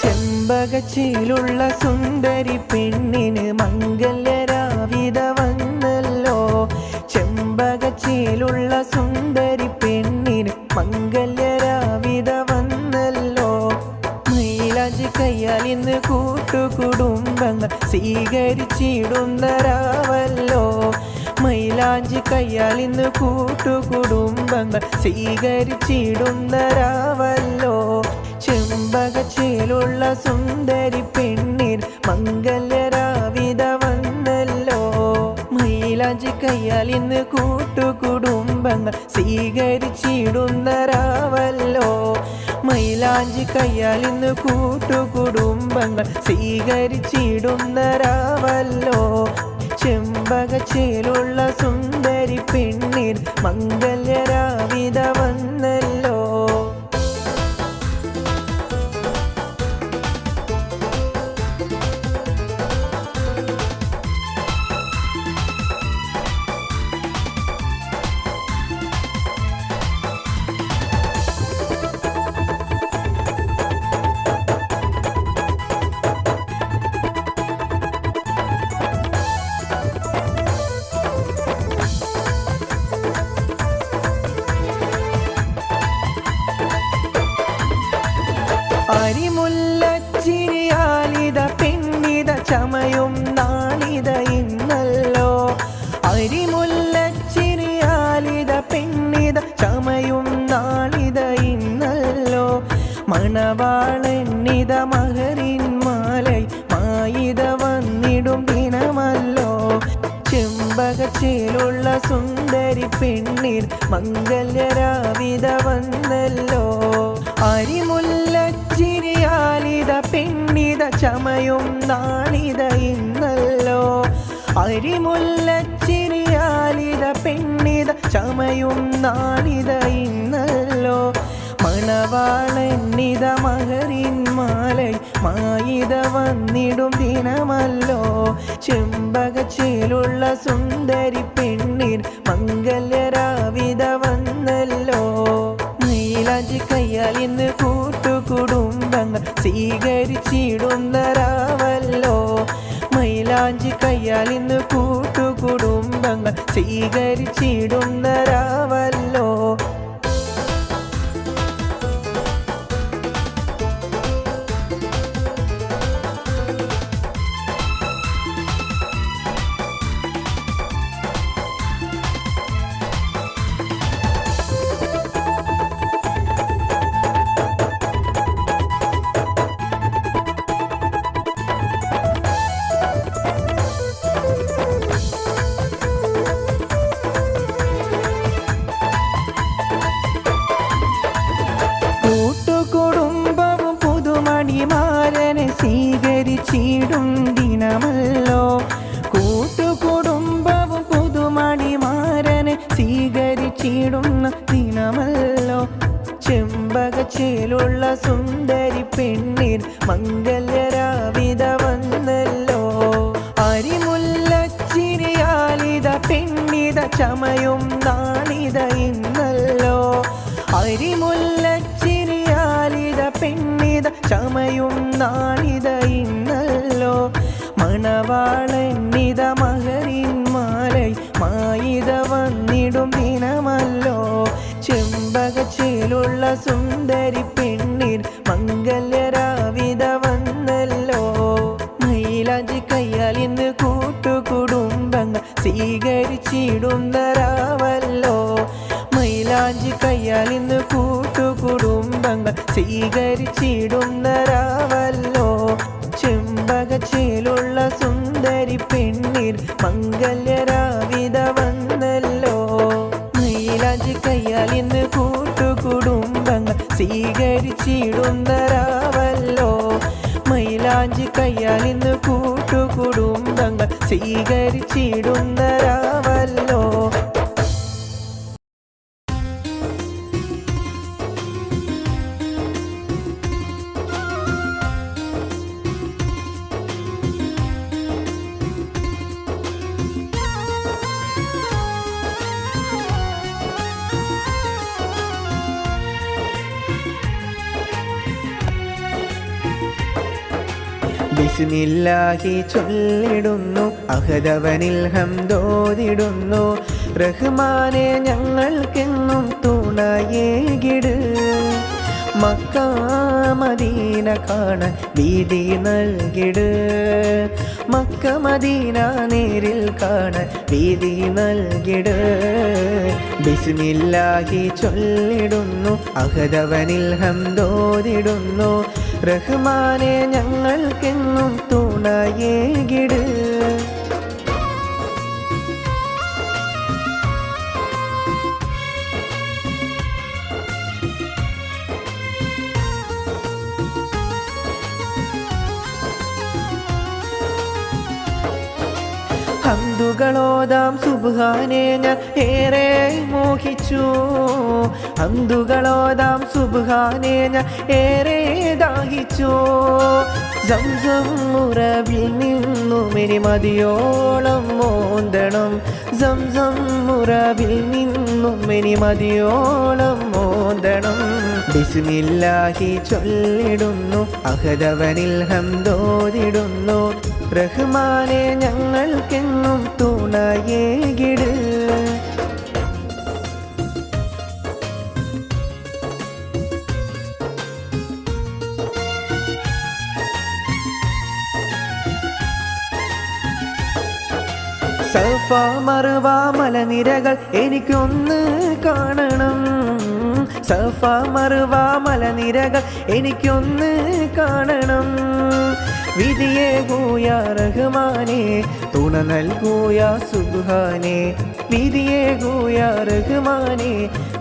ചെമ്പകച്ചിലുള്ള സുന്ദരി പെണ്ണിന് മംഗല്യരാവിത വന്നല്ലോ, ചെമ്പകച്ചിലുള്ള സുന്ദരി പെണ്ണിന് മംഗല്യരാവിത വന്നല്ലോ. മൈലാഞ്ചി കയ്യാൽ ഇന്ന് കൂട്ടുകുടുംബങ്ങൾ സ്വീകരിച്ചിടുന്ന രാവല്ലോ, മൈലാഞ്ചി കയ്യാൽ ഇന്ന് കൂട്ടുകുടുംബങ്ങൾ സ്വീകരിച്ചിടുന്ന രാവല്ലോ. ചെമ്പകച്ചിലുള്ള സുന്ദരി പെണ്ണിൻ മംഗല്യരാവിത വന്നല്ലോ, മൈലാഞ്ചി കയ്യാൽ ഇന്ന് കൂട്ടുകുടുംബങ്ങൾ സ്വീകരിച്ചിടുന്ന രാവല്ലോ, മൈലാഞ്ചി കയ്യാൽ ഇന്ന് കൂട്ടുകുടുംബങ്ങൾ സ്വീകരിച്ചിടുന്ന രാവല്ലോ. ചെമ്പകച്ചിലുള്ള സുന്ദരി പെണ്ണിൻ മംഗല്യരാവിത വന്നല്ലോ. അരിമുല്ലച്ചിരിയാലിത പെണ്ണിത ചമയും നാളിത ഇന്നല്ലോ, അരിമുല്ലച്ചിരിയാലിത പെണ്ണിത ചമയും നാളിത ഇന്നല്ലോ. മണവാളന്നിത മഹറിൻ മാലൈ മായിത വന്നിടും ദിനമല്ലോ, ചെമ്പകച്ചിലുള്ള സുന്ദരി പെണ്ണിൻ മംഗല്യരാവിത വന്നല്ലോ. അരിമുല്ലച്ചിരിയാലിത പെണ്ണിത ചമയും നാളിത ഇന്നല്ലോ, അരിമുല്ലച്ചിരിയാലിത പെണ്ണിത ചമയും നാളിത ഇന്നല്ലോ. മണവാളന്നിത മഹറിൻ മാലൈ മായിത വന്നിടും ദിനമല്ലോ, ചെമ്പകച്ചിലുള്ള സുന്ദരി പെണ്ണിൻ മംഗല്യരാവിത വന്നല്ലോ. മൈലാഞ്ചി കയ്യാൽ ഇന്ന് കൂട്ടുകുടുംബങ്ങൾ സ്വീകരിച്ചിടുന്ന രാവല്ലോ, മൈലാഞ്ചി കയ്യാൽ ഇന്ന് കൂട്ടുകുടുംബങ്ങൾ സ്വീകരിച്ചിടുന്ന രാവല്ലോ. ചെമ്പകച്ചേലുള്ള സുന്ദരി പെണ്ണിൻ മംഗല്യരാവിത വന്നല്ലോ. അരിമുല്ലച്ചിരിയാലിത പെണ്ണിത ചമയും നാളിത ഇന്നല്ലോ. അരിമുല്ലച്ചിരിയാലിത പെണ്ണിത ചമയും നാളിത ഇന്നല്ലോ. മണവാളന്നിത മകരിൻ മാലൈ മായിത വന്നിടും ദിനമല്ലോ. ചെമ്പകച്ചേലുള്ള സുന്ദരി പെണ്ണിൻ മംഗല്യരാവിത വന്നല്ലോ. മൈലാഞ്ചി കയ്യാൽ ഇന്ന് കൂട്ടുകുടുംബങ്ങൾ സ്വീകരിച്ചിടുന്നരാവല്ലോ. മൈലാഞ്ചി കയ്യാൽ ഇന്ന് കൂട്ടുകുടുംബങ്ങൾ സ്വീകരിച്ചിടുന്നരാവല്ലോ. ചെമ്പകച്ചേലുള്ള സുന്ദരി പെണ്ണിൻ മംഗല്യരാവിത വന്നല്ലോ. മൈലാഞ്ചി കയ്യാൽ ഇന്ന് കൂട്ടുകുടുംബങ്ങൾ സ്വീകരിച്ചിടുന്നരാവല്ലോ. മൈലാഞ്ചി കയ്യാൽ ഇന്ന് കൂട്ടുകുടുംബങ്ങൾ സ്വീകരിച്ചിടുന്നരാവല്ലോ. ബിസ്മില്ലാഹി ചൊല്ലിടുന്നു, അഹദവനിൽ ഹംദോദിടുന്നു. റഹ്മാനെ ഞങ്ങൾക്കെന്നും തുണയേകിട്. മക്ക മദീന കാണാൻ വീതി നൽകിട്. മക്ക മദീന നേരിൽ കാണാൻ വീതി നൽകിട്. ബിസ്മില്ലാഹി ചൊല്ലിടുന്നു, അഹദവനിൽ ഹംദോദിടുന്നു. റഹ്മാനെ ഞങ്ങൾക്കെന്നും തുണയേകിട്. ഹംദുകളോതാം സുബ്ഹാനെ ഞാൻ ഏറെ മോഹിച്ചു. ഹംദുകളോതാം സുബ്ഹാനെ ഞാൻ ഏറെ ദാഹിച്ചു. സംസം മുറവിൽ നിന്നും ഇനി മതിയോളം മോന്തണം. സംസം മുറവിൽ നിന്നും ഇനി മതിയോളം മോന്തണം. ബിസ്മില്ലാഹി ചൊല്ലിടുന്നു, അഹദവനിൽ ഹംദോദിടുന്നു. റഹ്മാനെ ഞങ്ങൾക്കെന്നും തുണയേകിട്. സഫ മർവ മലനിരകൾ എനിക്കൊന്ന് കാണണം. സഫ മർവ മലനിരകൾ എനിക്കൊന്ന് കാണണം. വിധിയേകൂയ റഹ്മാനെ തുണ നൽകൂയ സുബ്ഹാനെ. വിധിയേകൂയ റഹ്മാനെ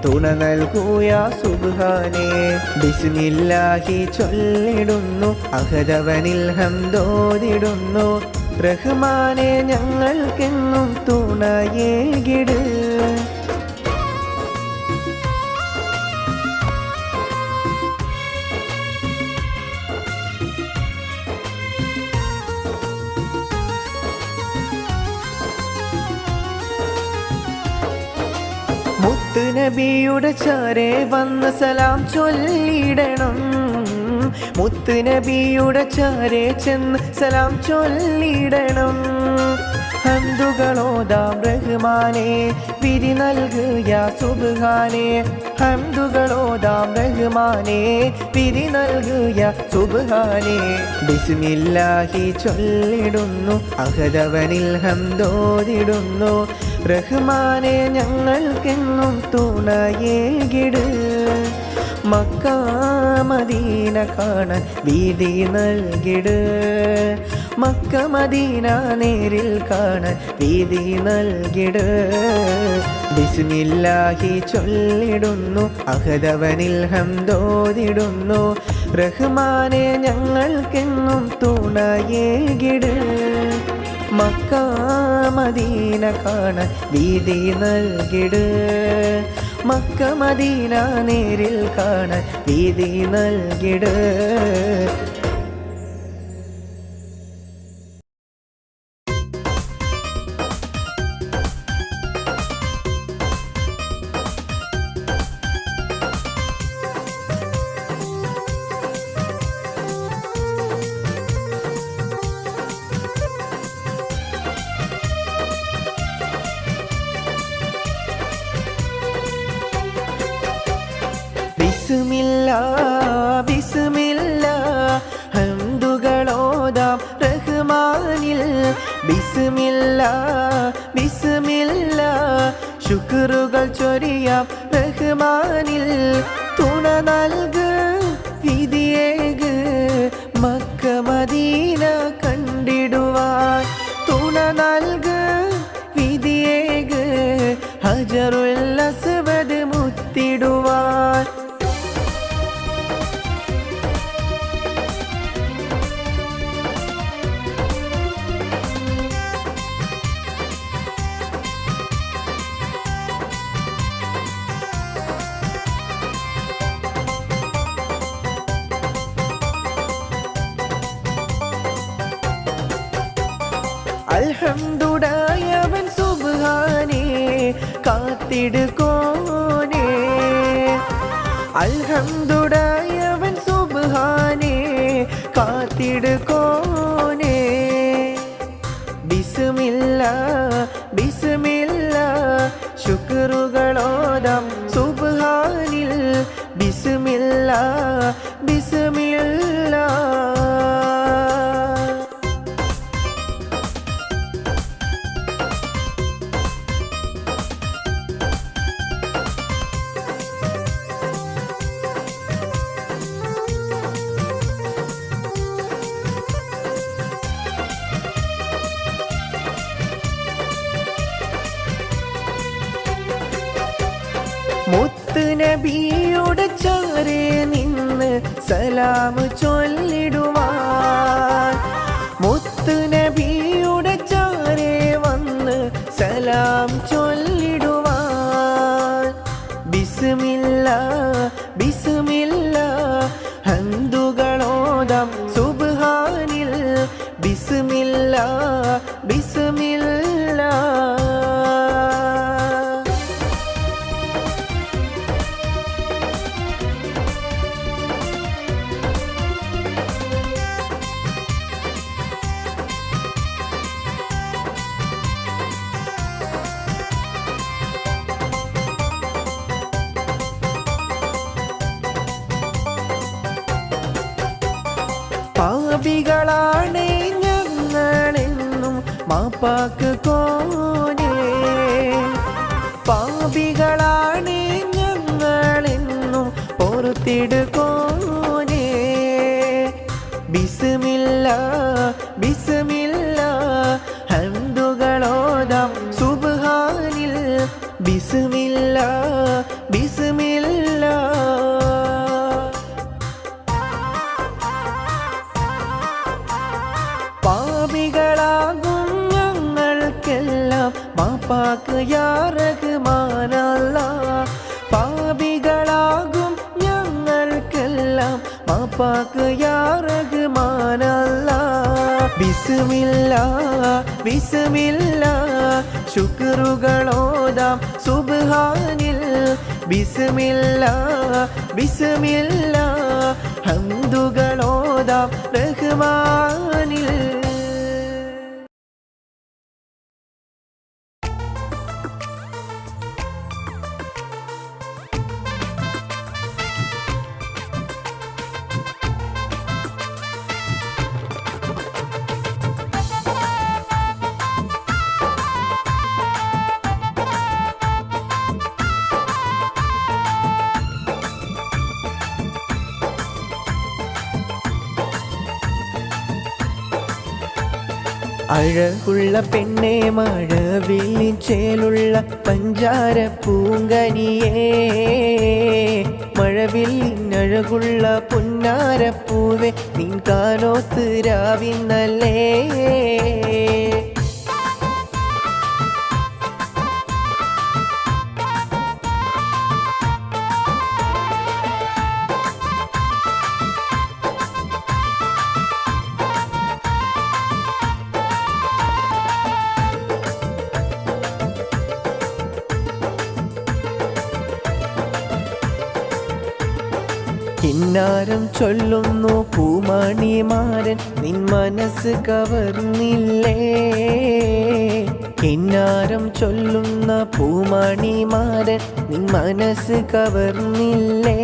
തുണ നൽകൂയ സുബ്ഹാനെ. ബിസ്മില്ലാഹി ചൊല്ലിടുന്നു, അഹദവനിൽ ഹംദോദിടുന്നു. റഹ്മാനെ ഞങ്ങൾക്കെന്നും തുണയേകിട്. മുത്ത് നബിയുടെ ചാരെ വന്ന് സലാം ചൊല്ലിടണം. മുത്ത് നബിയുടെ ചാരെ ചെന്ന് സലാം ചൊല്ലിടണം. ഹംദുകളോതാം റഹ്മാനെ വിധി നൽകുക സുബ്ഹാനെ. ഹംദുകളോതാം റഹ്മാനെ വിധി നൽകുക സുബ്ഹാനെ. ബിസ്മില്ലാഹി ചൊല്ലിടുന്നു, അഹദവനിൽ ഹംദോദിടുന്നു. റഹ്മാനെ ഞങ്ങൾക്കെന്നും തുണയേകിട്. മക്ക മദീന കാണാൻ വീതി നൽകിട്. മക്ക മദീന നേരിൽ കാണാൻ വീതി നൽകിട്. ബിസ്മില്ലാഹി ചൊല്ലിടുന്നു, അഹദവനിൽ ഹംദോദിടുന്നു. റഹ്മാനെ ഞങ്ങൾക്കെന്നും തുണയേകിട്. മക്ക മദീന കാണാൻ വീതി നൽകിട്. മക്ക മദീന നേരിൽ കാണാൻ വീതി നൽകിട്. ബിസ്മില്ലാ ബിസ്മില്ലാ ഹംദുകളോദാം റഹ്മാനിൽ. ബിസ്മില്ലാ ബിസ്മില്ലാ ശുക്റുകൾ ചൊരിയാം റഹ്മാനിൽ. തുണ നൽക് വിധിയേക് മക്ക മദീന കണ്ടിടുവാൻ. തുണ നൽക് വിധിയേക് ഹജറുൽ അസ്വദ് മുത്തിടുവാൻ. അൽഹംദുലില്ലാഹ് സുബ്ഹാനേ കാത്തിടുകോനേ. അൽഹംദുലില്ലാഹ് സുബ്ഹാനേ കാത്തിടുകോനേ. ബിസ്മില്ലാ ബിസ്മില്ലാ ശുക്റുകളോദാം സുബ്ഹാനിൽ. ബിസ്മില്ലാ ബിസ്മില്ലാ മുത്ത് നബിയുടെ ചാരേ നിന്ന് സലാം ചൊല്ലിടുവാൻ. മുത്ത് നബിയുടെ ചാരേ വന്ന് സലാം ചൊല്ലിടുവാൻ. ബിസ്മില്ലാ ബിസ്മില്ലാ ഹംദുകളോദാം സുബ്ഹാനിൽ. ബിസ്മില്ലാ ബിസ്മില്ലാ പാപികളാണ് ഞങ്ങളെന്നും മാപ്പാക്ക് കോനേ. പാപികളാണ് ഞങ്ങളെന്നും പൊറുത്തിടുകോനേ. ബിസ്മില്ലാ ബിസ്മില്ലാ ഹംദുകളോദാം സുബ്ഹാനിൽ. ബിസ്മില്ലാ ബിസ്മില്ലാ പാപികളാകും ഞങ്ങൾക്കെല്ലാം മാപ്പാക്ക് യാ റഹ്മാനല്ലാഹ്. പാപികളാകും ഞങ്ങൾക്കെല്ലാം മാപ്പാക്ക് യാ റഹ്മാനല്ലാഹ്. ബിസ്മില്ലാ ബിസ്മില്ലാ ശുക്റുകളോദാം സുബ്ഹാനിൽ. ബിസ്മില്ലാ ബിസ്മില്ലാ ഹംദുകളോദാം റഹ്മാനിൽ. അഴകുള്ള പെണ്ണെ മഴവില്ലിൻ ചേലുള്ള പഞ്ചാര പൂങ്കനിയേ. മഴവില്ലിൻ അഴകുള്ള പുന്നാരപ്പൂവെ നിൻ കാനോത്ത് രാവിന്നല്ലേ. കിന്നാരം ചൊല്ലുന്നു പൂമണിമാരൻ നിൻ മനസ്സ് കവർന്നില്ലേ. കിന്നാരം ചൊല്ലുന്ന പൂമണിമാരൻ നിൻ മനസ്സ് കവർന്നില്ലേ.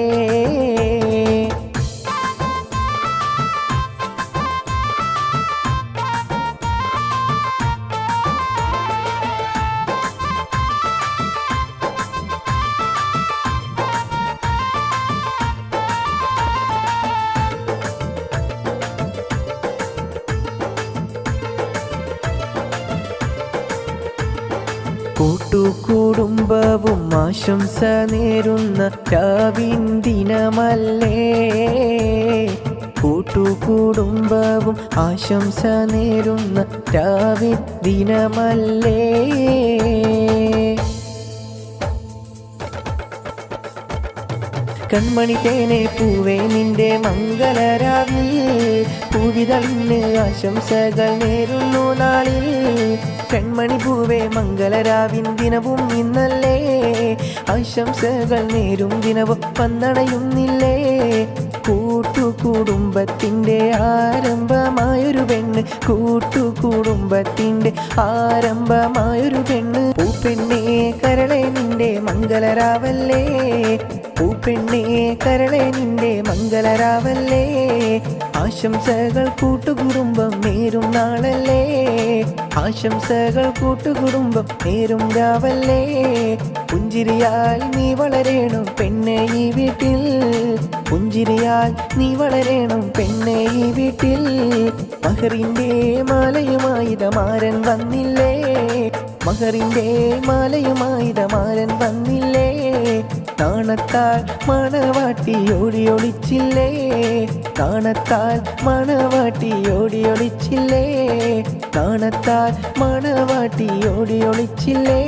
കൂട്ടുകുടുംബവും ആശംസ നേരുന്ന രാവിൻ ദിനമല്ലേ. കൂട്ടുകുടുംബവും ആശംസ നേരുന്ന രാവിൻ ദിനമല്ലേ. കൺമണി തേനെ പൂവേ നിന്റെ മംഗളരാവിൽ പൂവിതളിന് ആശംസകൾ നേരുന്നു നാളിൽ. കൺമണി പൂവേ മംഗളരാവിൻ ദിനവും ഇന്നല്ലേ. ആശംസകൾ നേരും ദിനവും വന്നണയുന്നില്ലേ. കൂട്ടുകുടുംബത്തിൻ്റെ ആരംഭമായൊരു പെണ്ണ്, കൂട്ടുകുടുംബത്തിൻ്റെ ആരംഭമായൊരു പെണ്ണ്. പൂപ്പെണ്ണേ കരളെ നിന്റെ മംഗളരാവല്ലേ. പൂപ്പെണ്ണേ കരളെ നിന്റെ മംഗളരാവല്ലേ. ആശംസകൾ കൂട്ടുകുടുംബം നേരും നാളല്ലേ. ആശംസകൾ കൂട്ടുകുടുംബം നേരും രാവല്ലേ. പുഞ്ചിരിയാൽ നീ വളരേണം പെണ്ണെ ഈ വീട്ടിൽ. പുഞ്ചിരിയാൽ നീ വളരേണം പെണ്ണെ ഈ വീട്ടിൽ. മഹറിൻ്റെ മാലയുമായിതമാരൻ വന്നില്ലേ. മഹറിൻ്റെ മാലയുമായിതമാരൻ വന്നില്ലേ. നാണത്താൽ മണവാട്ടി ഓടിയൊളിച്ചില്ലേ. നാണത്താൽ മണവാട്ടി ഓടിയൊളിച്ചില്ലേ. നാണത്താൽ മണവാട്ടി ഓടിയൊളിച്ചില്ലേ.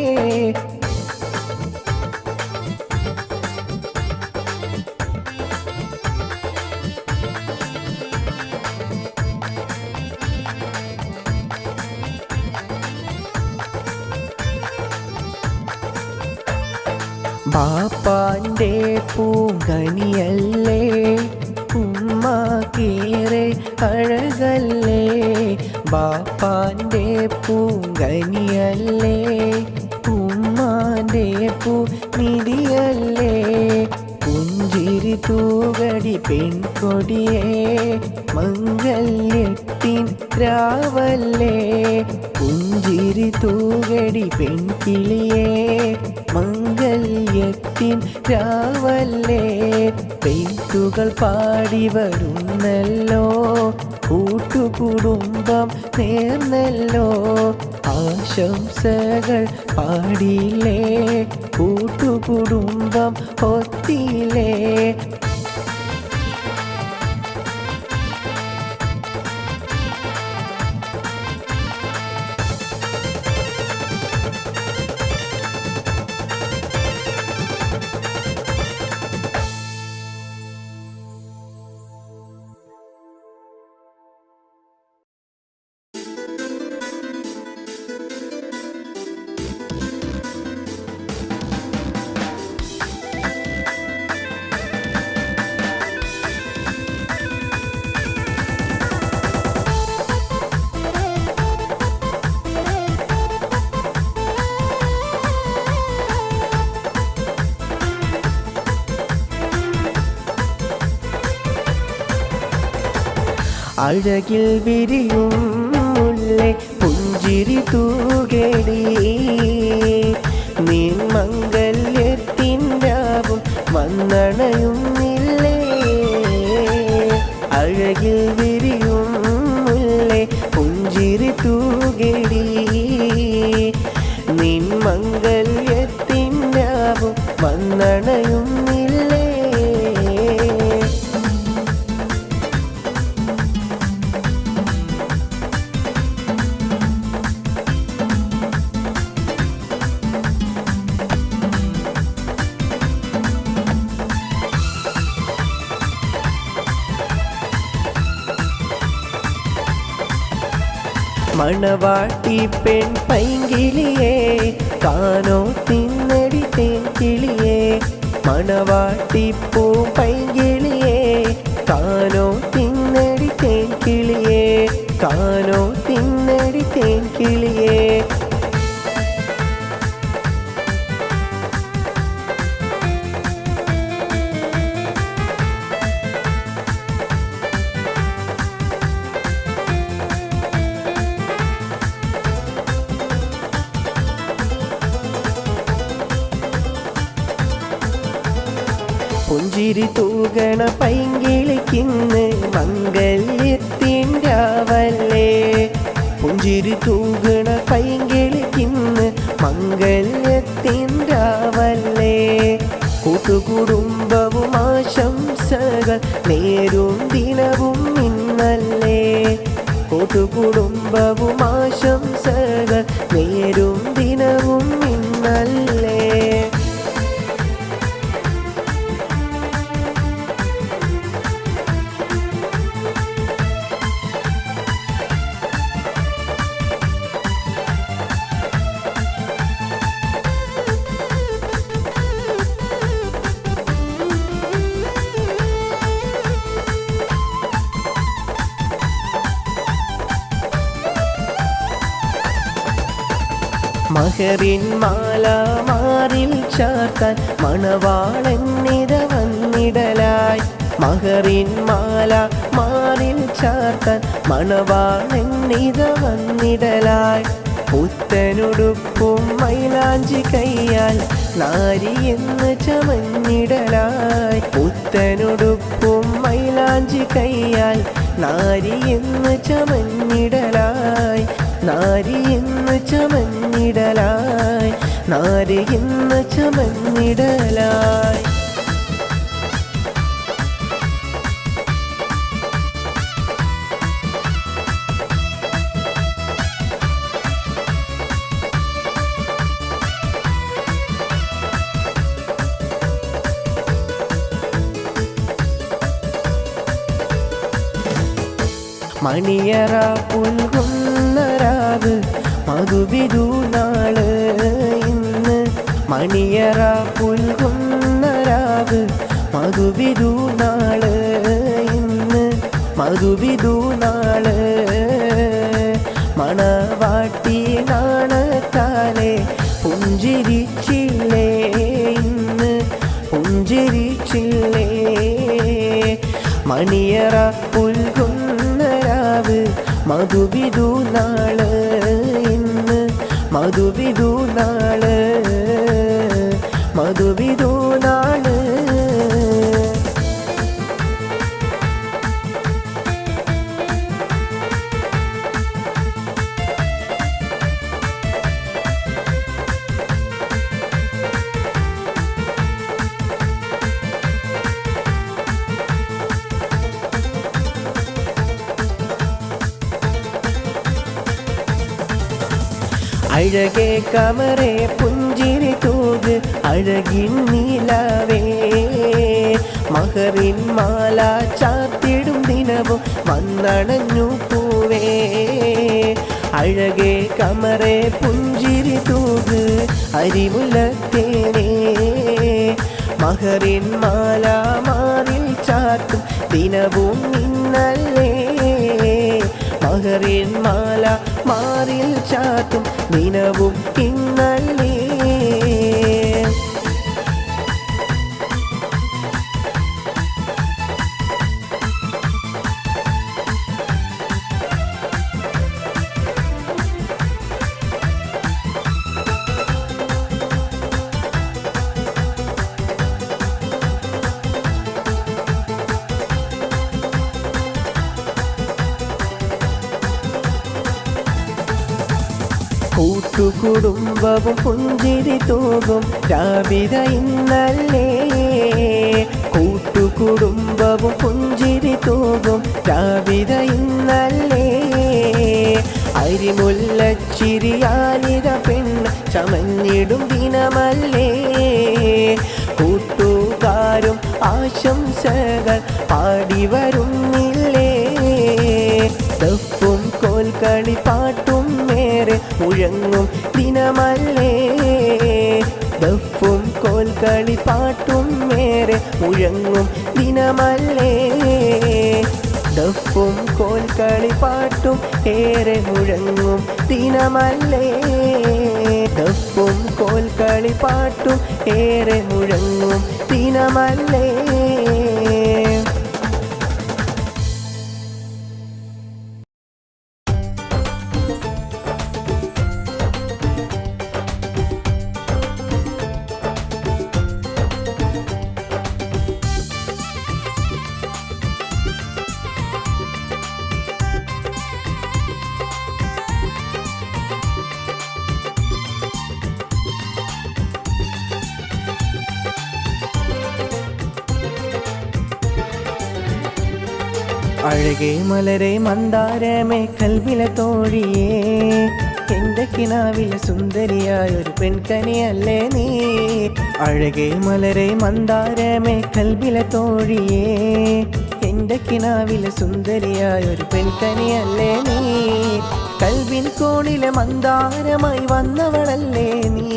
ബാപ്പാൻ്റെ പൂങ്കനിയല്ലേ. ഉമ്മാക്കേറെ അഴകല്ലേ. ബാപ്പാൻ്റെ പൂങ്കനിയല്ലേ. ഉമ്മാൻ്റെ പൂനിധിയല്ലേ. പുഞ്ചിരി തൂകടി പെൺകൊടിയേ മംഗല്യത്തിൻ രാവല്ലേ. പുഞ്ചിരി തൂകടി പെൺകിളിയേ മംഗല്യത്തിൻ രാവല്ലേ. പെയ്ത്തുകൾ പാടി വരുന്നല്ലോ. കൂട്ടുകുടുംബം നേർന്നല്ലോ. ആശംസകൾ പാടിയില്ലേ. കൂട്ടുകുടുംബം ഒത്തിയില്ലേ. അഴകിൽ വിരിയും മുല്ലേ പുഞ്ചിരി തൂകടി. നീ മംഗല്യത്തിൻ്റാവും വന്നണയുന്നില്ലേ. അഴകിൽ വിരിയും മുല്ലേ പുഞ്ചിരി തൂകടി. നിൻ മംഗല്യത്തിൻ്റാവും വന്നണയുന്നില്ലേ. മണവാട്ടി പെൺ പൈങ്കിളിയേ കാനോ തിന്നടി തേൻകിളിയേ. മണവാട്ടിപ്പൂ പൈങ്കിളിയേ കാനോ തിന്നടി തേൻ കിളിയേ കാനോ തിന്നടി തേൻ കിളിയേ പുഞ്ചിരി തൂകണ പൈങ്കിളിക്കിന്ന് മംഗല്യത്തിൻ്റാവല്ലേ പുഞ്ചിരി തൂകണ പൈങ്കിളിക്കിന്ന് മംഗല്യത്തിൻ്റാവല്ലേ കൂട്ടുകുടുംബവും ആശംസകൾ നേരും ദിനവും ഇന്നല്ലേ കൂട്ടുകുടുംബവും ആശംസകൾ നേരും ദിനവും ഇന്നല്ലേ മഹറിൻ മാല മാറിൽ ചാർത്താൻ മണവാളന്നിത വന്നിടലായി മഹറിൻ മാല മാറിൽ ചാർത്താൻ മണവാളന്നിത വന്നിടലായി പുത്തനുടുപ്പും മൈലാഞ്ചി കയ്യാൽ നാരി എന്ന് ചമഞ്ഞിടലായി പുത്തനുടുപ്പും മൈലാഞ്ചി കയ്യാൽ നാരി എന്ന് ചമഞ്ഞിടലായി നാരി എന്ന് ചമഞ്ഞിടലായി നാരി എന്ന് ചമഞ്ഞിടലായി മണിയറ പുൽകുന്ന രാവ് മധുവിധു നാള് ഇന്ന് മണിയറ പുൽകുന്ന രാവ് മധുവിധു നാള് ഇന്ന് മധുവിധു നാള് മണവാട്ടി നാണത്താലെ പുഞ്ചിരിച്ചില്ലേ ഇന്ന് പുഞ്ചിരിച്ചില്ലേ മണിയറ പുൽകുന്ന രാവ് മധുവിധു നാള് ഇന്ന് മധുവിധു നാള് മധുവിധു നാള് അഴകേ കമറേ പുഞ്ചിരി തൂക് അഴകിൻ നീലവേ മഹറിൻ മാല ചാത്തിടും ദിനവും വന്നണഞ്ഞു പൂവേ അഴകേ കമറേ പുഞ്ചിരി തൂക് അരിമുല്ലത്തേനേ മഹറിൻ മാല മാറിൽ ചാത്തും ദിനവും ഇന്നല്ലേ മഹറിൻ മാല മാറിൽ ചാത്തും ദിനവും ഇന്നല്ലേ കൂട്ടുകുടുംബവും പുഞ്ചിരി തൂകും രാവിത ഇന്നല്ലേ കൂട്ടുകുടുംബവും പുഞ്ചിരി തൂകും രാവിത ഇന്നല്ലേ അരിമുല്ലച്ചിരിയാലിത പെണ്ണ് ചമഞ്ഞിടും ദിനമല്ലേ കൂട്ടുകാരും ആശംസകൾ പാടി വരുന്നില്ലേ ദഫും കോൽക്കളി പാട്ടും മേരെ മുഴങ്ങും ദിനമല്ലേ ദഫും കോൽ കോൽക്കളിപ്പാട്ടും ഏറെ മുഴങ്ങും ദിനമല്ലേ ദഫും കോൽക്കളിപ്പാട്ടും ഏറെ മുഴങ്ങും ദിനമല്ലേ ദഫും കോൽക്കളിപ്പാട്ടും ഏറെ മുഴങ്ങും ദിനമല്ലേ അഴകേ മലരെ മന്ദാരമേ കൽവിലെ തോഴിയേ എൻ്റെ കിനാവിലെ സുന്ദരിയായൊരു പെൺകനിയല്ലേ നീ അഴകേ മലരെ മന്ദാരമേ കൽവിലെ തോഴിയേ എൻ്റെ കിനാവിലെ സുന്ദരിയായൊരു പെൺകനിയല്ലേ നീ കൽവിൻ കോണിലെ മന്ദാരമായി വന്നവളല്ലേ നീ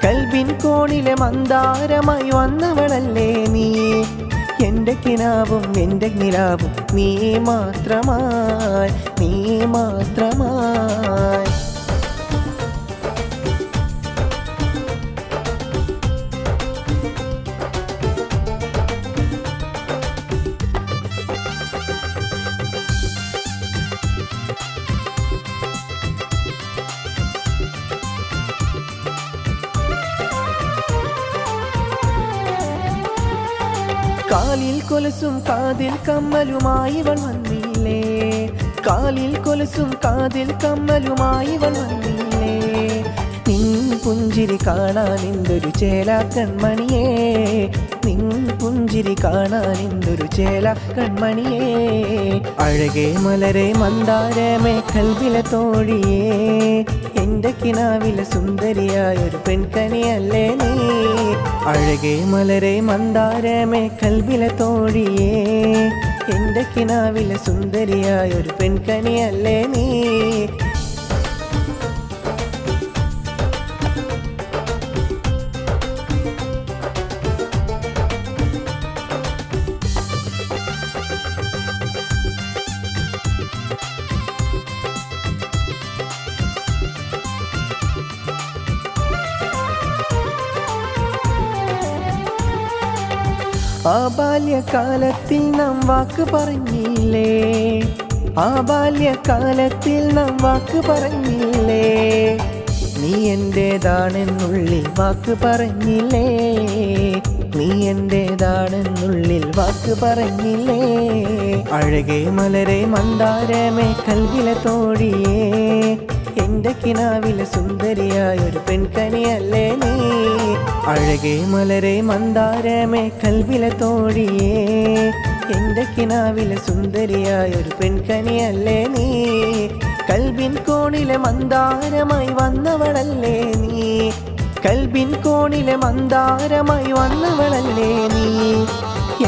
കൽവിൻ കോണിലെ മന്ദാരമായി വന്നവളല്ലേ നീ എൻ്റെ കിനാവും എൻ്റെ നിലാവും നീ മാത്രമായി നീ മാത്രമായി കാലിൽ കൊലുസും കാതിൽ കമ്മലുമായി ഇവൾ വന്നില്ലേ കാലിൽ കൊലുസും കാതിൽ കമ്മലുമായി ഇവൾ വന്നില്ലേ നിൻ പുഞ്ചിരി കാണാൻ എന്തൊരു ചേല കൺമണിയേ നിൻ പുഞ്ചിരി കാണാൻ എന്തൊരു ചേല കൺമണിയേ അഴകേ മലരെ മന്ദാരമേ കൽവിലെ തോഴിയേ എൻ്റെ കിനാവിലെ സുന്ദരിയായൊരു പെൺകനിയല്ലേ നീ അഴകേ മലരെ മന്ദാരമേ കൽവിലെ തോഴിയേ എൻ്റെ കിനാവിലെ സുന്ദരിയായൊരു പെൺകനിയല്ലേ നീ ആ ബാല്യകാലത്തിൽ നാം വാക്ക് പറഞ്ഞില്ലേ ആ ബാല്യകാലത്തിൽ നാം വാക്ക് പറഞ്ഞില്ലേ നീ എൻ്റേതാണെന്നുള്ളിൽ വാക്ക് പറഞ്ഞില്ലേ നീ എൻ്റേതാണെന്നുള്ളിൽ വാക്ക് പറഞ്ഞില്ലേ അഴകേ മലരെ മന്ദാരമേ കൽവിലെ തോഴിയേ എൻ്റെ കിനാവിലെ സുന്ദരിയായൊരു പെൺകനിയല്ലേ നീ അഴകേ മലരെ മന്ദാരമേ കൽവിലെ തോഴിയേ എൻ്റെ കിനാവിലെ സുന്ദരിയായൊരു പെൺകനിയല്ലേ നീ കൽബിൻ കോണിലെ മന്ദാരമായി വന്നവളല്ലേ നീ കൽബിൻ കോണിലെ മന്ദാരമായി വന്നവളല്ലേ നീ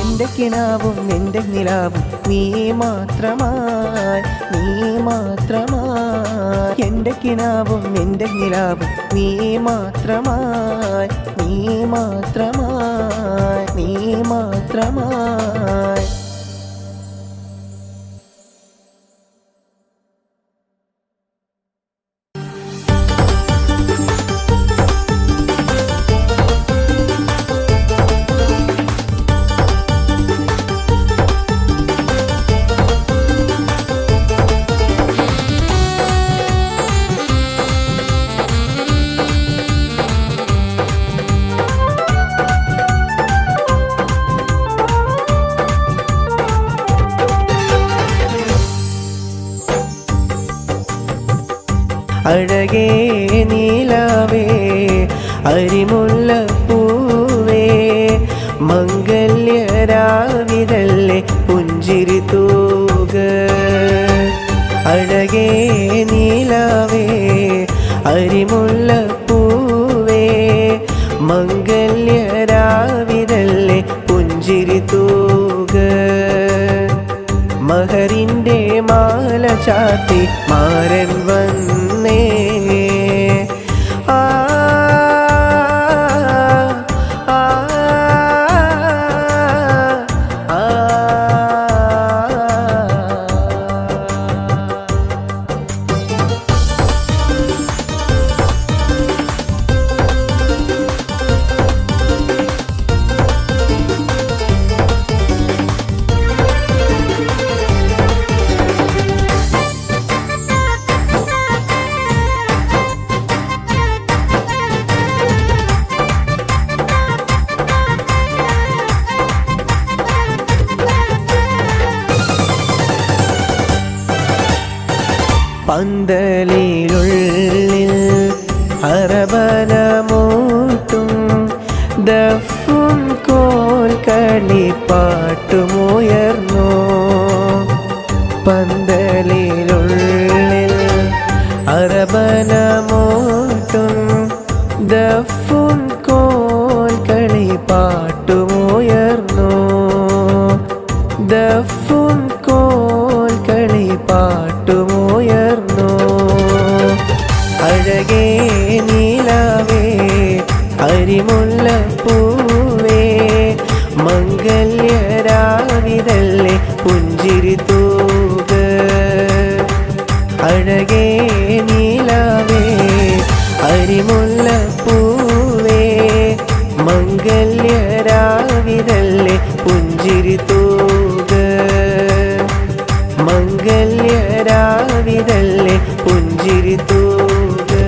എൻ്റെ കിനാവും എൻ്റെ നിലാവും നീ മാത്രമായി നീ മാത്രമായി എൻ്റെ കിനാവും എൻ്റെ നിലാവും നീ മാത്രമായി നീ മാത്രമായി നീ മാത്രമായി അഴകേ നീലാവേ അരിമുല്ലപ്പൂവേ മംഗല്യരാവിതല്ലേ പുഞ്ചിരി തൂക അഴകേ നീലാവേ അരിമുല്ലപ്പൂവേ മംഗല്യരാവിതല്ലേ പുഞ്ചിരി തൂക മഹറിൻ്റെ മാല ചാത്തി മാരൻ വന്നേ ആ ആ പന്തലിനുള്ളിൽ അറബനമൂട്ടും ദഫും കോൽക്കളിപ്പാട്ടുമുയർന്നു. പന്തലിനുള്ളിൽ അറബനമൂട്ടും ദഫും കോൽക്കളിപ്പാട്ടുമുയർന്നു. ദഫും കോൽക്കളിപ്പാട്ടുമുയർന്നു. അഴകേ നീലാവേ അരിമുല്ലപ്പൂവേ മംഗല്യരാവിതല്ലേ പുഞ്ചിരി തൂക്. അഴകേ നീലാവേ അരിമുല്ലപ്പൂവേ മംഗല്യരാവിതല്ലേ പുഞ്ചിരി തൂക്. മംഗല്യരാവിതല്ലേ പുഞ്ചിരി തൂക്.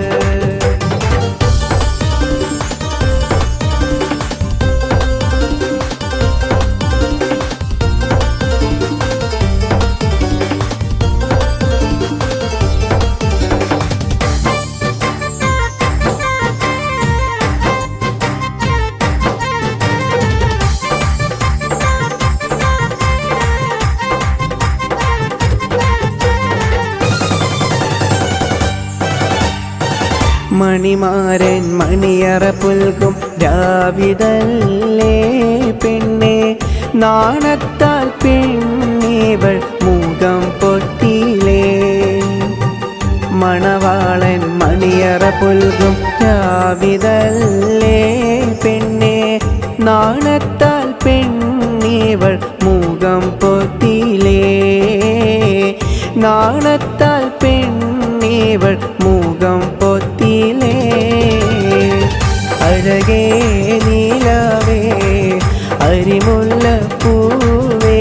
മണിമാരൻ മണിയറ പുൽകും രാവിതല്ലേ പെണ്ണെ നാണത്താൽ പെണ്ണേവൾ മുഖം പൊട്ടിയിലേ. മണവാളൻ മണിയറ പുൽകും രാവിതല്ലേ പെണ്ണെ നാണത്താൽ പെണ്ണേവൾ മുഖം പൊട്ടിയിലേ. നാണത്താൽ പെണ്ണേവൾ മുഖം പൊത്തിലേ. അഴകേ നീലാവേ അരിമുല്ലപ്പൂവേ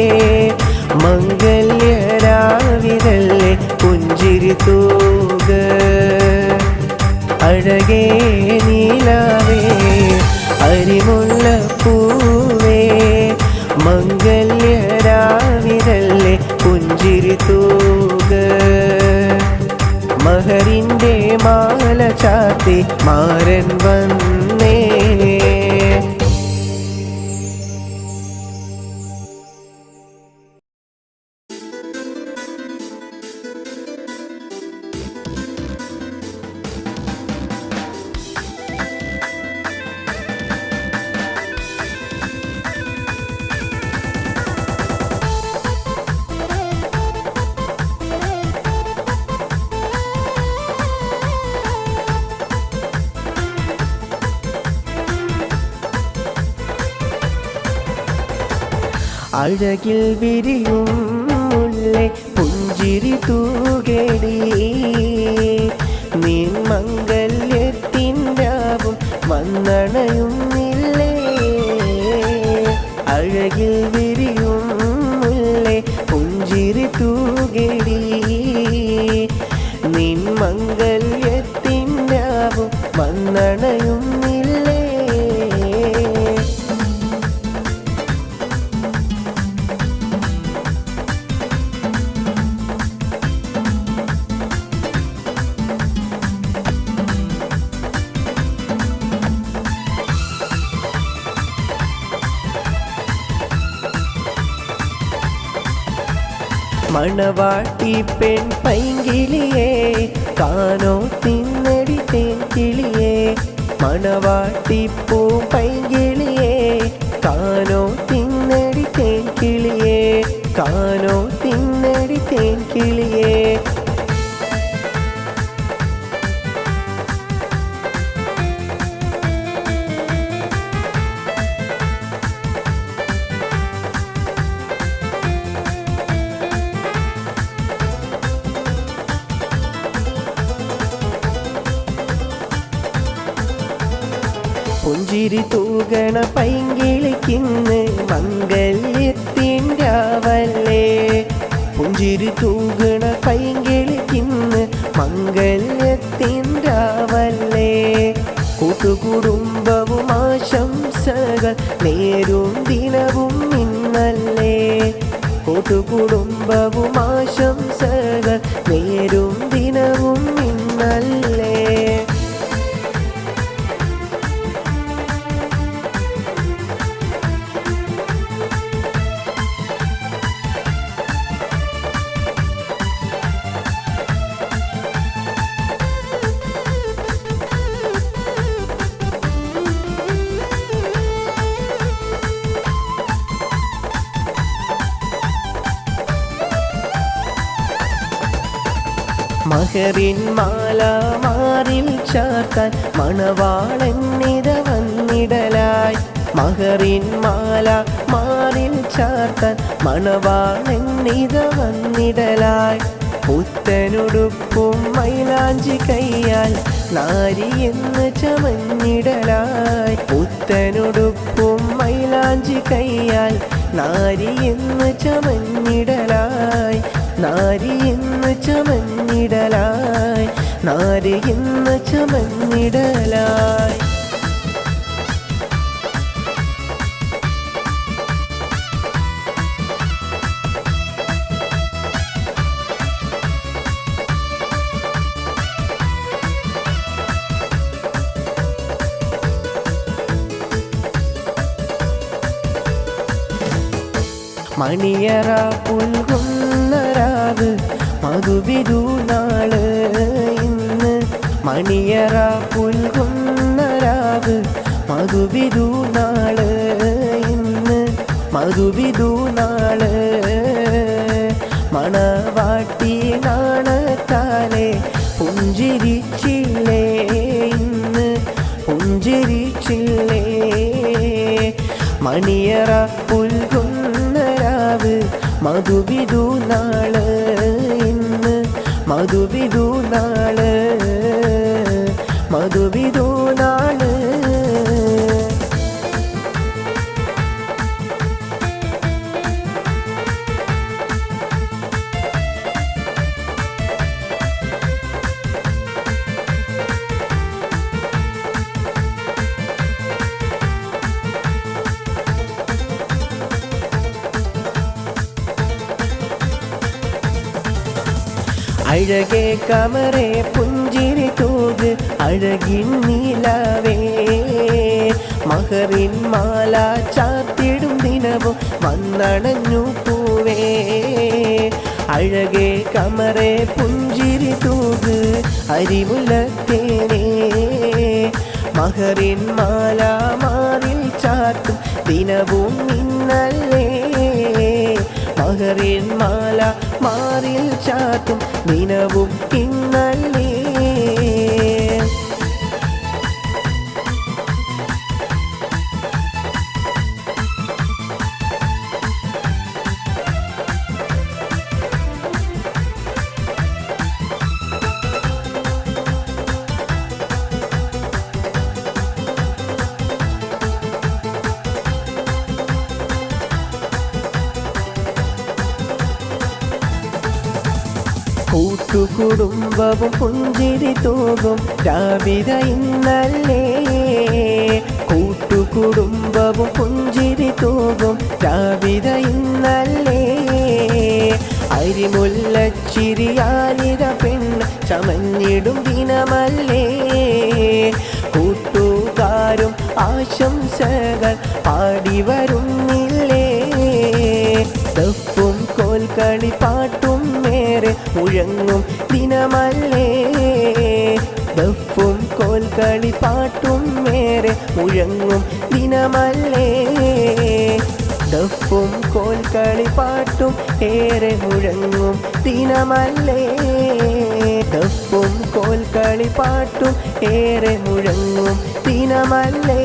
മംഗല്യരാവിതല്ലേ പുഞ്ചിരി തൂക്. അഴകേ നീലാവേ അരിമുല്ലപ്പൂവേ മംഗല്യരാവിതല്ലേ പുഞ്ചിരി തൂക്. മഹറിൻ്റെ മാല ചാർത്തി മാരൻ വന്നേ. അഴകിൽ വിരിയും മുല്ലേ പുഞ്ചിരി തൂകേടി. നീൻ മംഗല്യത്തിൻ്റാവും വന്നണയുന്നില്ലേ. അഴകിൽ വിരിയും മുല്ലേ പുഞ്ചിരി തൂകേടി. നീൻ മംഗല്യത്തിൻ്റാവും വന്നണയുന്നില്ലേ. മണവാട്ടി പെൺ പൈങ്കിളിയേ കാനോ തിന്നടി തേൻകിളിയേ. മണവാട്ടി പൂ പൈങ്കിളിയേ കാനോ തിന്നടി തേൻകിളിയേ. കാനോ തിന്നടി തേൻകിളിയേ. പുഞ്ചിരി തൂകണ പൈങ്കിളിക്കിന്ന് മംഗല്യത്തിൻ്റാവല്ലേ. പുഞ്ചിരി തൂകണ പൈങ്കിളിക്കിന്ന് മംഗല്യത്തിൻ്റാവല്ലേ. കൂട്ടുകുടുംബവും ആശംസകൾ നേരും ദിനവും ഇന്നല്ലേ. കൂട്ടുകുടുംബവും ആശംസകൾ നേരും ദിന മഹറിൻ മാല മാറിൽ ചാർത്താൻ മണവാളന്നിത വന്നിടലായി. മഹറിൻ മാല മാറിൽ ചാർത്താൻ മണവാളന്നിത വന്നിടലായി. പുത്തനുടുപ്പും മൈലാഞ്ചി കയ്യാൽ നാരി എന്ന് ചമഞ്ഞിടലായി. പുത്തനുടുപ്പും മൈലാഞ്ചി കയ്യാൽ നാരി എന്ന് ചമഞ്ഞിടലായി. നാരി എന്ന് ചമഞ്ഞിടലായി. നാരി എന്ന് ചമഞ്ഞിടലായി. മണിയറ പുൽകുന്ന രാവ് മധുവിധു നാള് ഇന്ന്. മണിയറ പുൽകുന്ന രാവ് മധുവിധു നാള് ഇന്ന്. മധുവിധു നാള് മണവാട്ടി നാണത്താലെ പുഞ്ചിരിച്ചില്ലേ ഇന്ന്. പുഞ്ചിരിച്ചില്ലേ. മണിയറ പുൽകുന്ന രാവ് മധുവിധു നാള് ഇന്ന്. മധുവിധു നാള്. മധുവിധു നാള്. അഴകേ കമറേ പുഞ്ചിരി തൂക് അഴകിൻ നീലവേ. മഹറിൻ മാല ചാർത്തിടും ദിനവും വന്നണഞ്ഞു പൂവേ. അഴകേ കമറേ പുഞ്ചിരി തൂക് അരിമുല്ലത്തേനേ. മഹറിൻ മാല മാറിൽ ചാർത്തും ദിനവും ഇന്നല്ലേ. മഹറിൻ മാല മാറിൽ ചാർത്തും ദിനവും ഇന്നല്ലേ. കൂട്ടുകുടുംബവും പുഞ്ചിരി തൂകും രാവിത ഇന്നല്ലേ. കൂട്ടുകുടുംബവും പുഞ്ചിരി തൂകും രാവിത ഇന്നല്ലേ. അരിമുല്ലച്ചിരിയാലിത പെണ്ണ് ചമഞ്ഞിടും ദിനമല്ലേ. കൂട്ടുകാരും ആശംസകൾ പാടി വരുന്നില്ലേ. ദഫും കോൽക്കളി പാട്ടും മേറെ മുഴങ്ങും ദിനമല്ലേ. ദഫും കോൽക്കളി പാട്ടും മേറെ മുഴങ്ങും ദിനമല്ലേ. ദഫും കോൽക്കളി പാട്ടും ഏറെ മുഴങ്ങും ദിനമല്ലേ. ദഫും കോൽക്കളി പാട്ടും ഏറെ മുഴങ്ങും ദിനമല്ലേ.